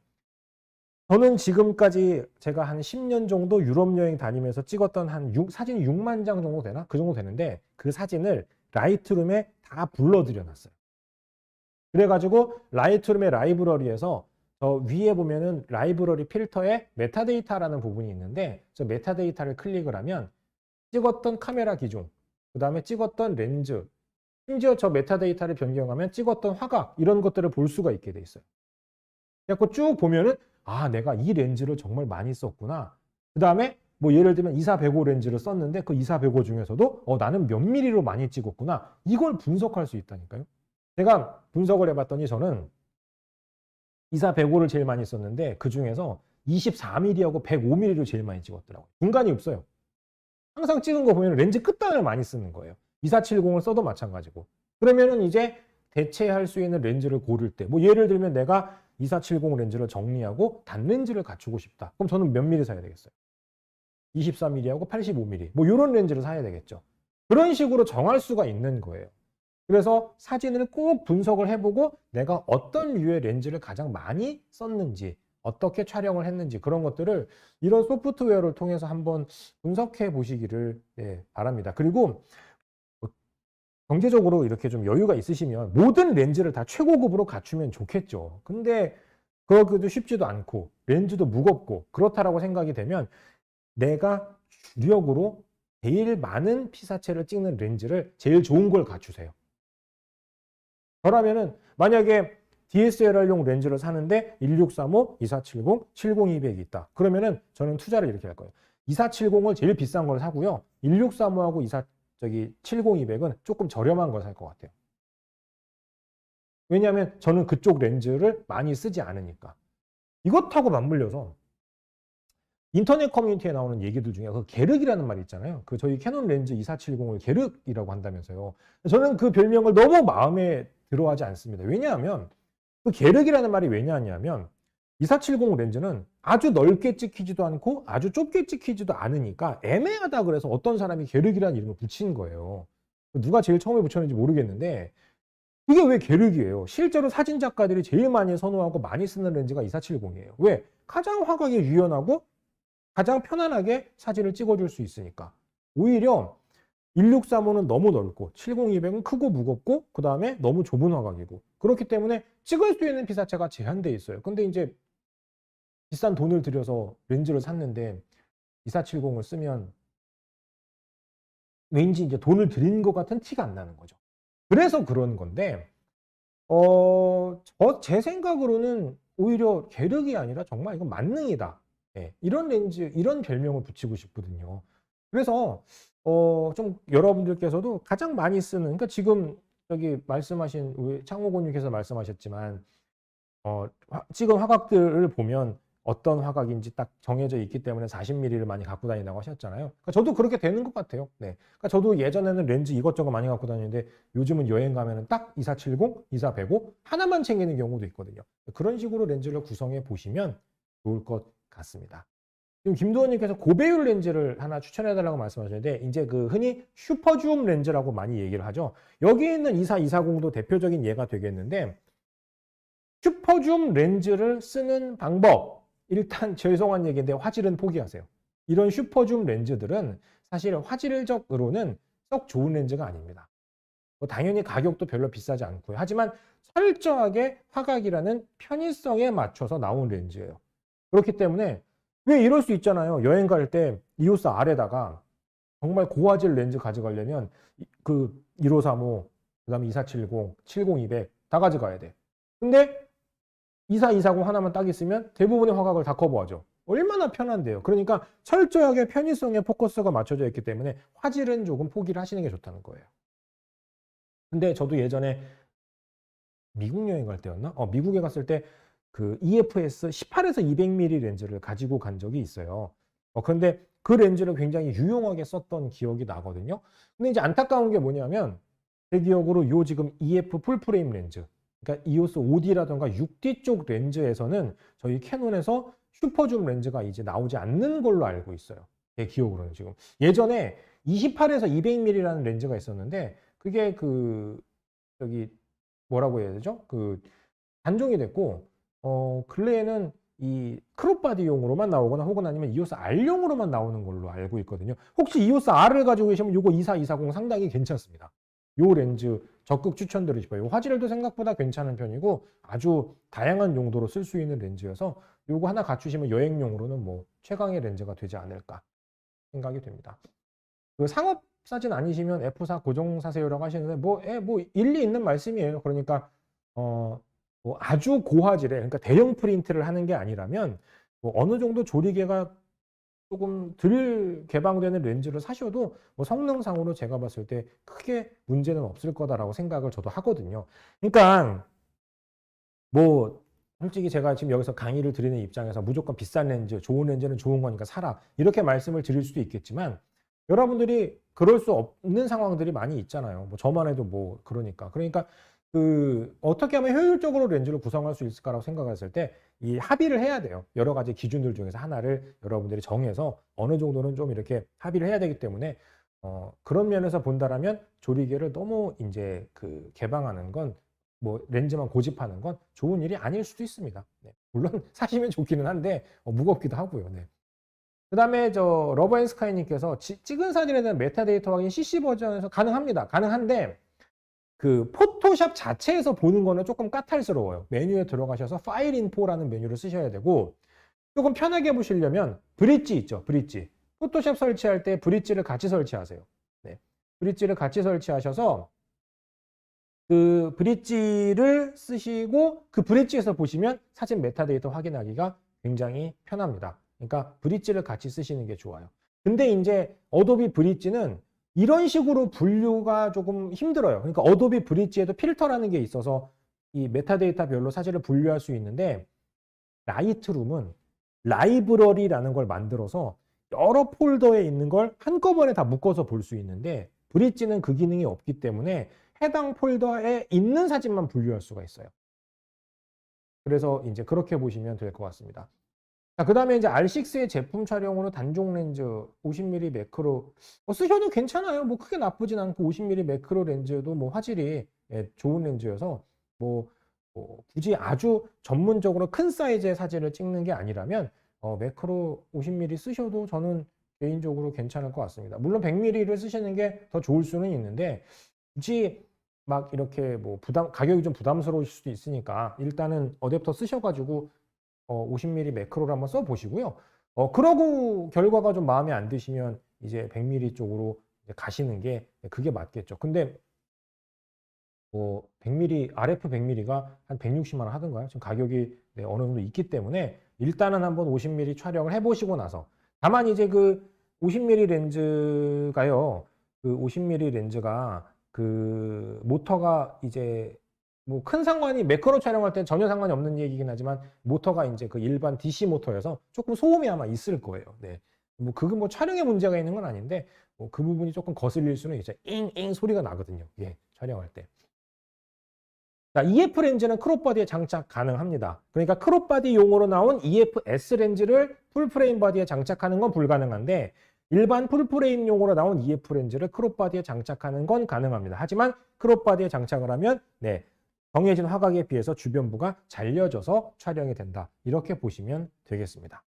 저는 지금까지 제가 한 10년 정도 유럽 여행 다니면서 찍었던 사진이 6만 장 정도 되나? 그 정도 되는데 그 사진을 라이트룸에 다 불러들여 놨어요. 그래가지고 라이트룸의 라이브러리에서 저 위에 보면은 라이브러리 필터에 메타데이터라는 부분이 있는데 저 메타데이터를 클릭을 하면 찍었던 카메라 기종, 그 다음에 찍었던 렌즈, 심지어 저 메타데이터를 변경하면 찍었던 화각 이런 것들을 볼 수가 있게 돼 있어요. 그래서 쭉 보면은 아, 내가 이 렌즈를 정말 많이 썼구나. 그 다음에 뭐 예를 들면 2405 렌즈를 썼는데 그 2405 중에서도 나는 몇 미리로 많이 찍었구나. 이걸 분석할 수 있다니까요. 제가 분석을 해봤더니 저는 2405를 제일 많이 썼는데 그 중에서 24mm하고 105mm로 제일 많이 찍었더라고요. 중간이 없어요. 항상 찍은 거 보면 렌즈 끝단을 많이 쓰는 거예요. 2470을 써도 마찬가지고. 그러면은 이제 대체할 수 있는 렌즈를 고를 때, 뭐 예를 들면 내가 2470 렌즈를 정리하고 단렌즈를 갖추고 싶다. 그럼 저는 몇 미리 사야 되겠어요? 24mm하고 85mm. 뭐 이런 렌즈를 사야 되겠죠. 그런 식으로 정할 수가 있는 거예요. 그래서 사진을 꼭 분석을 해보고 내가 어떤 류의 렌즈를 가장 많이 썼는지, 어떻게 촬영을 했는지 그런 것들을 이런 소프트웨어를 통해서 한번 분석해 보시기를 바랍니다. 그리고 경제적으로 이렇게 좀 여유가 있으시면 모든 렌즈를 다 최고급으로 갖추면 좋겠죠. 근데 그러기도 쉽지도 않고 렌즈도 무겁고 그렇다라고 생각이 되면 내가 주력으로 제일 많은 피사체를 찍는 렌즈를 제일 좋은 걸 갖추세요. 저라면은 만약에 DSLR용 렌즈를 사는데 1635, 2470, 70200이 있다. 그러면은 저는 투자를 이렇게 할 거예요. 2470을 제일 비싼 걸 사고요. 1635하고 70200은 조금 저렴한 걸 살 것 같아요. 왜냐하면 저는 그쪽 렌즈를 많이 쓰지 않으니까. 이것하고 맞물려서 인터넷 커뮤니티에 나오는 얘기들 중에 그 게륵이라는 말이 있잖아요. 그 저희 캐논 렌즈 2470을 게륵이라고 한다면서요. 저는 그 별명을 너무 마음에 들어하지 않습니다. 왜냐하면 그 게륵이라는 말이 왜냐하냐면 2470 렌즈는 아주 넓게 찍히지도 않고 아주 좁게 찍히지도 않으니까 애매하다 그래서 어떤 사람이 게륵이라는 이름을 붙인 거예요. 누가 제일 처음에 붙였는지 모르겠는데 그게 왜 게륵이에요? 실제로 사진 작가들이 제일 많이 선호하고 많이 쓰는 렌즈가 2470이에요. 왜? 가장 화각이 유연하고 가장 편안하게 사진을 찍어줄 수 있으니까. 오히려 1635는 너무 넓고 70200은 크고 무겁고 그 다음에 너무 좁은 화각이고 그렇기 때문에 찍을 수 있는 피사체가 제한되어 있어요. 근데 이제 비싼 돈을 들여서 렌즈를 샀는데 2470을 쓰면 왠지 이제 돈을 들인 것 같은 티가 안 나는 거죠. 그래서 그런 건데 제 생각으로는 오히려 게륵이 아니라 정말 이건 만능이다. 이런 렌즈, 이런 별명을 붙이고 싶거든요. 그래서 좀 여러분들께서도 가장 많이 쓰는, 그러니까 지금 여기 말씀하신 우리 창호군님께서 말씀하셨지만 찍은 화각들을 보면 어떤 화각인지 딱 정해져 있기 때문에 40mm를 많이 갖고 다닌다고 하셨잖아요. 그러니까 저도 그렇게 되는 것 같아요. 네. 그러니까 저도 예전에는 렌즈 이것저것 많이 갖고 다니는데 요즘은 여행 가면은 딱 2470, 2405 하나만 챙기는 경우도 있거든요. 그런 식으로 렌즈를 구성해 보시면 좋을 것 같습니다. 지금 김도원님께서 고배율 렌즈를 하나 추천해달라고 말씀하셨는데 이제 그 흔히 슈퍼줌 렌즈라고 많이 얘기를 하죠. 여기 있는 24240도 대표적인 예가 되겠는데 슈퍼줌 렌즈를 쓰는 방법 일단 죄송한 얘기인데 화질은 포기하세요. 이런 슈퍼줌 렌즈들은 사실 화질적으로는 썩 좋은 렌즈가 아닙니다. 뭐 당연히 가격도 별로 비싸지 않고요. 하지만 철저하게 화각이라는 편의성에 맞춰서 나온 렌즈예요. 그렇기 때문에 왜 이럴 수 있잖아요. 여행 갈 때 이오스 R에다가 정말 고화질 렌즈 가져가려면 그 1535, 그다음에 2470, 70200 다 가져가야 돼. 근데 24240 하나만 딱 있으면 대부분의 화각을 다 커버하죠. 얼마나 편한데요. 그러니까 철저하게 편의성에 포커스가 맞춰져 있기 때문에 화질은 조금 포기를 하시는 게 좋다는 거예요. 근데 저도 예전에 미국 여행 갈 때였나? 미국에 갔을 때 그 EFS 18에서 200mm 렌즈를 가지고 간 적이 있어요. 그런데 그 렌즈를 굉장히 유용하게 썼던 기억이 나거든요. 근데 이제 안타까운 게 뭐냐면 제 기억으로 요 지금 EF 풀프레임 렌즈, 그러니까 EOS 5D라던가 6D 쪽 렌즈에서는 저희 캐논에서 슈퍼줌 렌즈가 이제 나오지 않는 걸로 알고 있어요. 제 기억으로는 지금. 예전에 28에서 200mm라는 렌즈가 있었는데 그게 저기 뭐라고 해야 되죠? 단종이 됐고 근래에는 이 크롭바디용으로만 나오거나 혹은 아니면 EOS R용으로만 나오는 걸로 알고 있거든요. 혹시 EOS R을 가지고 계시면 요거 24240 상당히 괜찮습니다. 요 렌즈 적극 추천드리고 싶어요. 화질도 생각보다 괜찮은 편이고 아주 다양한 용도로 쓸 수 있는 렌즈여서 요거 하나 갖추시면 여행용으로는 뭐 최강의 렌즈가 되지 않을까 생각이 됩니다. 그 상업 사진 아니시면 F4 고정 사세요라고 하시는데 뭐 일리 있는 말씀이에요. 그러니까 뭐 아주 고화질의, 그러니까 대형 프린트를 하는 게 아니라면 뭐 어느 정도 조리개가 조금 덜 개방되는 렌즈를 사셔도 뭐 성능상으로 제가 봤을 때 크게 문제는 없을 거다라고 생각을 저도 하거든요. 그러니까 뭐 솔직히 제가 지금 여기서 강의를 드리는 입장에서 무조건 비싼 렌즈, 좋은 렌즈는 좋은 거니까 사라, 이렇게 말씀을 드릴 수도 있겠지만 여러분들이 그럴 수 없는 상황들이 많이 있잖아요. 뭐 저만 해도 뭐 그러니까. 그 어떻게 하면 효율적으로 렌즈를 구성할 수 있을까라고 생각했을 때 이 합의를 해야 돼요. 여러 가지 기준들 중에서 하나를 여러분들이 정해서 어느 정도는 좀 이렇게 합의를 해야 되기 때문에 그런 면에서 본다라면 조리개를 너무 이제 그 개방하는 건, 뭐 렌즈만 고집하는 건 좋은 일이 아닐 수도 있습니다. 네. 물론 사시면 좋기는 한데 무겁기도 하고요. 네. 그다음에 저 러버앤스카이님께서 찍은 사진에 대한 메타데이터 확인 CC 버전에서 가능합니다. 가능한데 그 포토샵 자체에서 보는 거는 조금 까탈스러워요. 메뉴에 들어가셔서 파일 인포라는 메뉴를 쓰셔야 되고, 조금 편하게 보시려면 브릿지 있죠. 브릿지. 포토샵 설치할 때 브릿지를 같이 설치하세요. 네. 브릿지를 같이 설치하셔서 그 브릿지를 쓰시고 그 브릿지에서 보시면 사진 메타데이터 확인하기가 굉장히 편합니다. 그러니까 브릿지를 같이 쓰시는 게 좋아요. 근데 이제 어도비 브릿지는 이런 식으로 분류가 조금 힘들어요. 그러니까 어도비 브릿지에도 필터라는 게 있어서 이 메타데이터별로 사진을 분류할 수 있는데, 라이트룸은 라이브러리라는 걸 만들어서 여러 폴더에 있는 걸 한꺼번에 다 묶어서 볼 수 있는데, 브릿지는 그 기능이 없기 때문에 해당 폴더에 있는 사진만 분류할 수가 있어요. 그래서 이제 그렇게 보시면 될 것 같습니다. 자, 그 다음에 이제 R6의 제품 촬영으로 단종 렌즈 50mm 매크로 쓰셔도 괜찮아요. 뭐 크게 나쁘진 않고 50mm 매크로 렌즈도 뭐 화질이 좋은 렌즈여서 뭐 굳이 아주 전문적으로 큰 사이즈의 사진을 찍는 게 아니라면 매크로 50mm 쓰셔도 저는 개인적으로 괜찮을 것 같습니다. 물론 100mm를 쓰시는 게 더 좋을 수는 있는데 굳이 막 이렇게 뭐 가격이 좀 부담스러우실 수도 있으니까 일단은 어댑터 쓰셔가지고 50mm 매크로를 한번 써보시고요. 그러고 결과가 좀 마음에 안 드시면 이제 100mm 쪽으로 이제 가시는 게 그게 맞겠죠. 근데 뭐 100mm, RF 100mm가 한 160만 원 하던가요? 지금 가격이 어느 정도 있기 때문에 일단은 한번 50mm 촬영을 해보시고 나서, 다만 이제 그 50mm 렌즈가요, 그 50mm 렌즈가 그 모터가 이제 뭐 큰 상관이, 매크로 촬영할 때 전혀 상관이 없는 얘기긴 하지만 모터가 이제 그 일반 DC 모터여서 조금 소음이 아마 있을 거예요. 네. 뭐 그건 뭐 촬영에 문제가 있는 건 아닌데 뭐 그 부분이 조금 거슬릴 수는 있어요. 잉잉 소리가 나거든요. 예, 촬영할 때. 자, EF 렌즈는 크롭바디에 장착 가능합니다. 그러니까 크롭바디용으로 나온 EF-S 렌즈를 풀프레임 바디에 장착하는 건 불가능한데, 일반 풀프레임용으로 나온 EF 렌즈를 크롭바디에 장착하는 건 가능합니다. 하지만 크롭바디에 장착을 하면 정해진 화각에 비해서 주변부가 잘려져서 촬영이 된다. 이렇게 보시면 되겠습니다.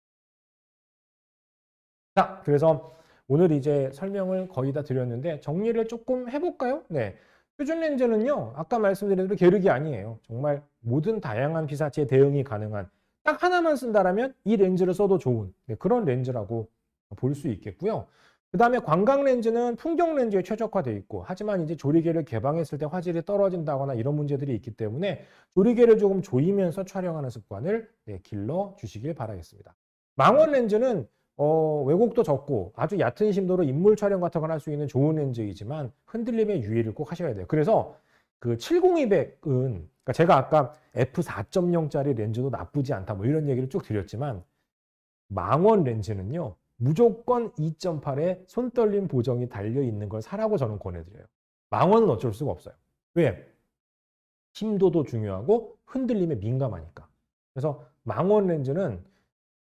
자, 그래서 오늘 이제 설명을 거의 다 드렸는데 정리를 조금 해볼까요? 네. 표준 렌즈는요, 아까 말씀드린 대로 게르기 아니에요. 정말 모든 다양한 피사체에 대응이 가능한, 딱 하나만 쓴다라면 이 렌즈를 써도 좋은 그런 렌즈라고 볼 수 있겠고요. 그 다음에 광각 렌즈는 풍경 렌즈에 최적화되어 있고, 하지만 이제 조리개를 개방했을 때 화질이 떨어진다거나 이런 문제들이 있기 때문에 조리개를 조금 조이면서 촬영하는 습관을 길러 주시길 바라겠습니다. 망원 렌즈는 왜곡도 적고 아주 얕은 심도로 인물 촬영 같은 걸 할 수 있는 좋은 렌즈이지만 흔들림에 유의를 꼭 하셔야 돼요. 그래서 그 70-200은, 그러니까 제가 아까 f4.0짜리 렌즈도 나쁘지 않다 뭐 이런 얘기를 쭉 드렸지만, 망원 렌즈는요 무조건 2.8에 손떨림 보정이 달려있는 걸 사라고 저는 권해드려요. 망원은 어쩔 수가 없어요. 왜? 심도도 중요하고 흔들림에 민감하니까. 그래서 망원 렌즈는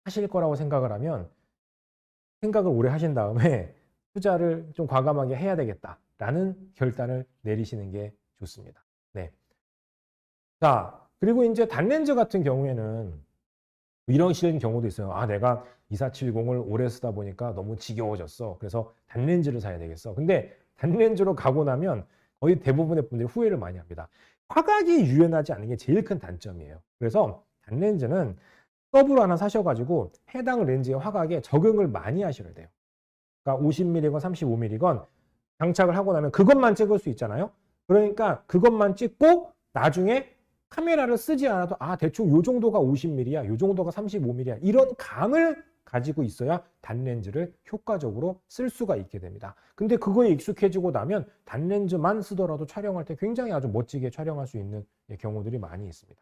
하실 거라고 생각을 하면 생각을 오래 하신 다음에 투자를 좀 과감하게 해야 되겠다라는 결단을 내리시는 게 좋습니다. 네. 자, 그리고 이제 단렌즈 같은 경우에는 이러시는 경우도 있어요. 아, 내가 2470을 오래 쓰다 보니까 너무 지겨워졌어. 그래서 단렌즈를 사야 되겠어. 근데 단렌즈로 가고 나면 거의 대부분의 분들이 후회를 많이 합니다. 화각이 유연하지 않은 게 제일 큰 단점이에요. 그래서 단렌즈는 서브로 하나 사셔가지고 해당 렌즈의 화각에 적응을 많이 하셔야 돼요. 그러니까 50mm건 35mm건 장착을 하고 나면 그것만 찍을 수 있잖아요. 그러니까 그것만 찍고 나중에 카메라를 쓰지 않아도 대충 요 정도가 50mm야, 요 정도가 35mm야 이런 감을 가지고 있어야 단렌즈를 효과적으로 쓸 수가 있게 됩니다. 근데 그거에 익숙해지고 나면 단렌즈만 쓰더라도 촬영할 때 굉장히 아주 멋지게 촬영할 수 있는 경우들이 많이 있습니다.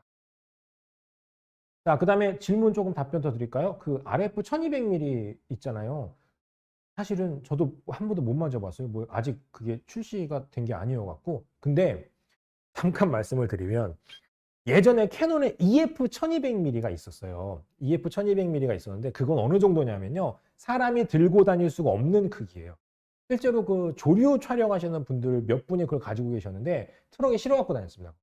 자, 그다음에 질문 조금 답변 더 드릴까요? 그 RF 1200mm 있잖아요. 사실은 저도 한 번도 못 만져봤어요. 뭐 아직 그게 출시가 된 게 아니어갖고. 근데 잠깐 말씀을 드리면 예전에 캐논에 EF 1200mm가 있었어요. EF 1200mm가 있었는데 그건 어느 정도냐면요. 사람이 들고 다닐 수가 없는 크기예요. 실제로 그 조류 촬영하시는 분들 몇 분이 그걸 가지고 계셨는데 트럭에 실어 갖고 다녔습니다.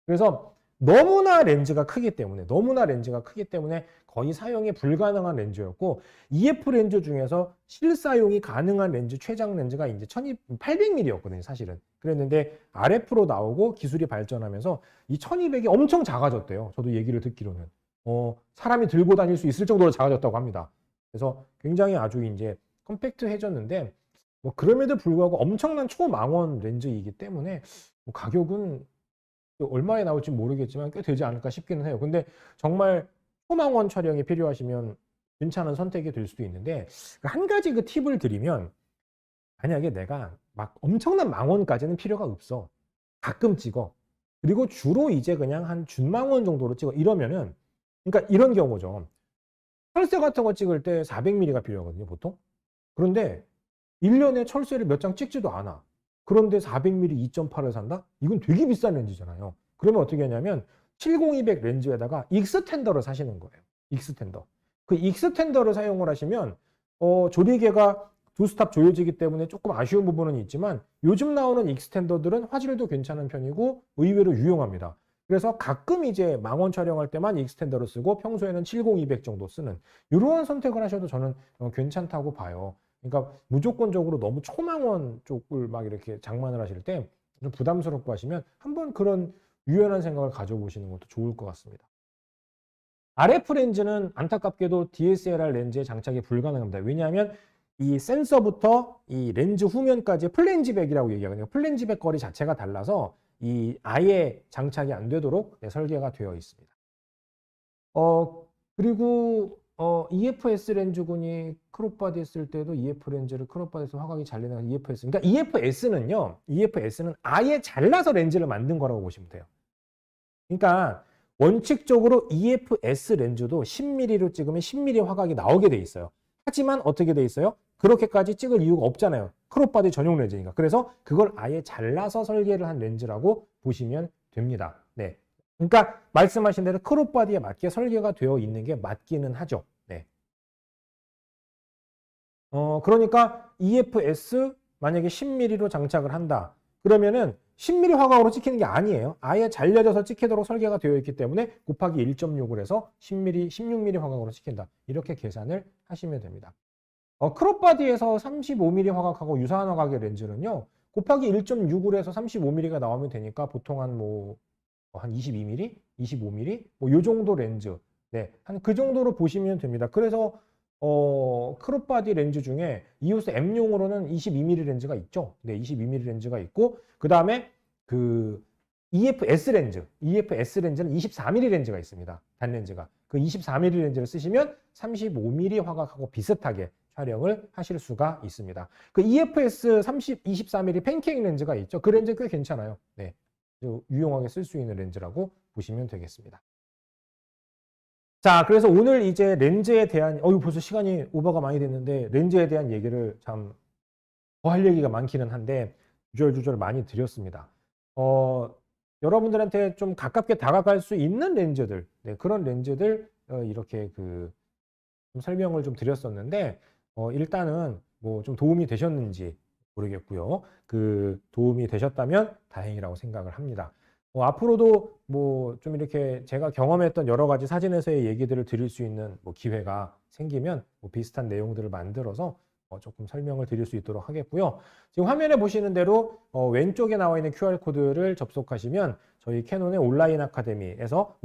그래서 너무나 렌즈가 크기 때문에 거의 사용이 불가능한 렌즈였고 EF 렌즈 중에서 실사용이 가능한 렌즈 최장 렌즈가 이제 1800mm였거든요, 사실은. 그랬는데 RF로 나오고 기술이 발전하면서 이 1200이 엄청 작아졌대요. 저도 얘기를 듣기로는. 사람이 들고 다닐 수 있을 정도로 작아졌다고 합니다. 그래서 굉장히 아주 이제 컴팩트해졌는데 뭐 그럼에도 불구하고 엄청난 초망원 렌즈이기 때문에 뭐 가격은 얼마에 나올지 모르겠지만 꽤 되지 않을까 싶기는 해요. 근데 정말 초망원 촬영이 필요하시면 괜찮은 선택이 될 수도 있는데 한 가지 그 팁을 드리면 만약에 내가 막 엄청난 망원까지는 필요가 없어. 가끔 찍어. 그리고 주로 이제 그냥 한 준망원 정도로 찍어. 이러면은 그러니까 이런 경우죠. 철새 같은 거 찍을 때 400mm가 필요하거든요, 보통. 그런데 1년에 철새를 몇 장 찍지도 않아. 그런데 400mm 2.8을 산다? 이건 되게 비싼 렌즈잖아요. 그러면 어떻게 하냐면 70-200 렌즈에다가 익스텐더를 사시는 거예요. 익스텐더. 그 익스텐더를 사용을 하시면 조리개가 두 스탑 조여지기 때문에 조금 아쉬운 부분은 있지만 요즘 나오는 익스텐더들은 화질도 괜찮은 편이고 의외로 유용합니다. 그래서 가끔 이제 망원 촬영할 때만 익스텐더를 쓰고 평소에는 70-200 정도 쓰는 이러한 선택을 하셔도 저는 괜찮다고 봐요. 그러니까 무조건적으로 너무 초망원 쪽을 막 이렇게 장만을 하실 때 좀 부담스럽고 하시면 한번 그런 유연한 생각을 가져보시는 것도 좋을 것 같습니다. RF 렌즈는 안타깝게도 DSLR 렌즈에 장착이 불가능합니다. 왜냐하면 이 센서부터 이 렌즈 후면까지 플랜지백이라고 얘기하거든요. 플랜지백 거리 자체가 달라서 이 아예 장착이 안 되도록 설계가 되어 있습니다. 그리고 EFS 렌즈군이 크롭바디 쓸 때도 EF 렌즈를 크롭바디에서 화각이 잘리는 EFS. 그러니까 EFS는 아예 잘라서 렌즈를 만든 거라고 보시면 돼요. 그러니까 원칙적으로 EFS 렌즈도 10mm로 찍으면 10mm 화각이 나오게 돼 있어요. 하지만 어떻게 돼 있어요? 그렇게까지 찍을 이유가 없잖아요. 크롭바디 전용 렌즈니까. 그래서 그걸 아예 잘라서 설계를 한 렌즈라고 보시면 됩니다. 네. 그러니까 말씀하신 대로 크롭바디에 맞게 설계가 되어 있는 게 맞기는 하죠. 네. 그러니까 EFS 만약에 10mm로 장착을 한다. 그러면은 10mm 화각으로 찍히는 게 아니에요. 아예 잘려져서 찍히도록 설계가 되어 있기 때문에 곱하기 1.6을 해서 10mm, 16mm 화각으로 찍힌다. 이렇게 계산을 하시면 됩니다. 크롭바디에서 35mm 화각하고 유사한 화각의 렌즈는요. 곱하기 1.6을 해서 35mm가 나오면 되니까 보통 한 22mm, 25mm 뭐 요 정도 렌즈. 네, 한 그 정도로 보시면 됩니다. 그래서 크롭바디 렌즈 중에 이오스 M용으로는 22mm 렌즈가 있죠. 네, 22mm 렌즈가 있고 그다음에 그 EFS 렌즈는 24mm 렌즈가 있습니다. 단렌즈가. 그 24mm 렌즈를 쓰시면 35mm 화각하고 비슷하게 촬영을 하실 수가 있습니다. 그 EFS 24mm 팬케이크 렌즈가 있죠. 그 렌즈 꽤 괜찮아요. 네. 유용하게 쓸 수 있는 렌즈라고 보시면 되겠습니다. 자, 그래서 오늘 이제 렌즈에 대한, 벌써 시간이 오버가 많이 됐는데, 렌즈에 대한 얘기를 참, 더 할 얘기가 많기는 한데, 주절주절 많이 드렸습니다. 여러분들한테 좀 가깝게 다가갈 수 있는 렌즈들, 네, 그런 렌즈들, 이렇게 좀 설명을 좀 드렸었는데, 일단은 뭐 좀 도움이 되셨는지 모르겠고요. 도움이 되셨다면 다행이라고 생각을 합니다. 앞으로도 뭐 좀 이렇게 제가 경험했던 여러 가지 사진에서의 얘기들을 드릴 수 있는 뭐 기회가 생기면 뭐 비슷한 내용들을 만들어서 조금 설명을 드릴 수 있도록 하겠고요. 지금 화면에 보시는 대로 왼쪽에 나와 있는 QR코드를 접속하시면 저희 캐논의 온라인 아카데미에서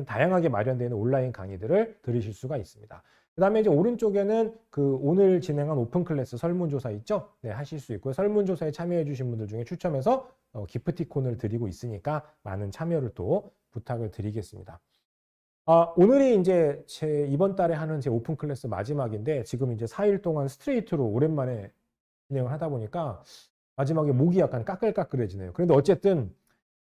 다양하게 마련되어 있는 온라인 강의들을 들으실 수가 있습니다. 그 다음에 이제 오른쪽에는 오늘 진행한 오픈 클래스 설문조사 있죠? 네, 하실 수 있고요. 설문조사에 참여해 주신 분들 중에 추첨해서 기프티콘을 드리고 있으니까 많은 참여를 또 부탁을 드리겠습니다. 오늘이 이제 제 이번 달에 하는 제 오픈 클래스 마지막인데 지금 이제 4일 동안 스트레이트로 오랜만에 진행을 하다 보니까 마지막에 목이 약간 까끌까끌해지네요. 그런데 어쨌든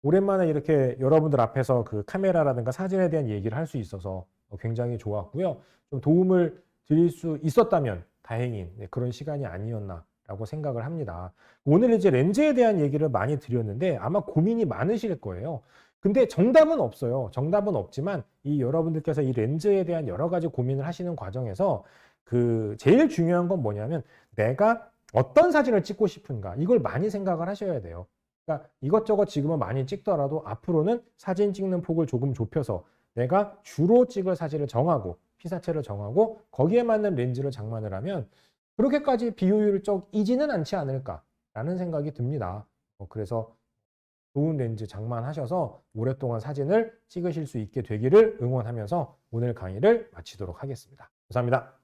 오랜만에 이렇게 여러분들 앞에서 그 카메라라든가 사진에 대한 얘기를 할 수 있어서 굉장히 좋았고요. 좀 도움을 드릴 수 있었다면 다행인 그런 시간이 아니었나라고 생각을 합니다. 오늘 이제 렌즈에 대한 얘기를 많이 드렸는데 아마 고민이 많으실 거예요. 근데 정답은 없어요. 정답은 없지만 이 여러분들께서 이 렌즈에 대한 여러 가지 고민을 하시는 과정에서 그 제일 중요한 건 뭐냐면 내가 어떤 사진을 찍고 싶은가 이걸 많이 생각을 하셔야 돼요. 그러니까 이것저것 지금은 많이 찍더라도 앞으로는 사진 찍는 폭을 조금 좁혀서 내가 주로 찍을 사진을 정하고 피사체를 정하고 거기에 맞는 렌즈를 장만을 하면 그렇게까지 비효율적이지는 않지 않을까라는 생각이 듭니다. 그래서 좋은 렌즈 장만하셔서 오랫동안 사진을 찍으실 수 있게 되기를 응원하면서 오늘 강의를 마치도록 하겠습니다. 감사합니다.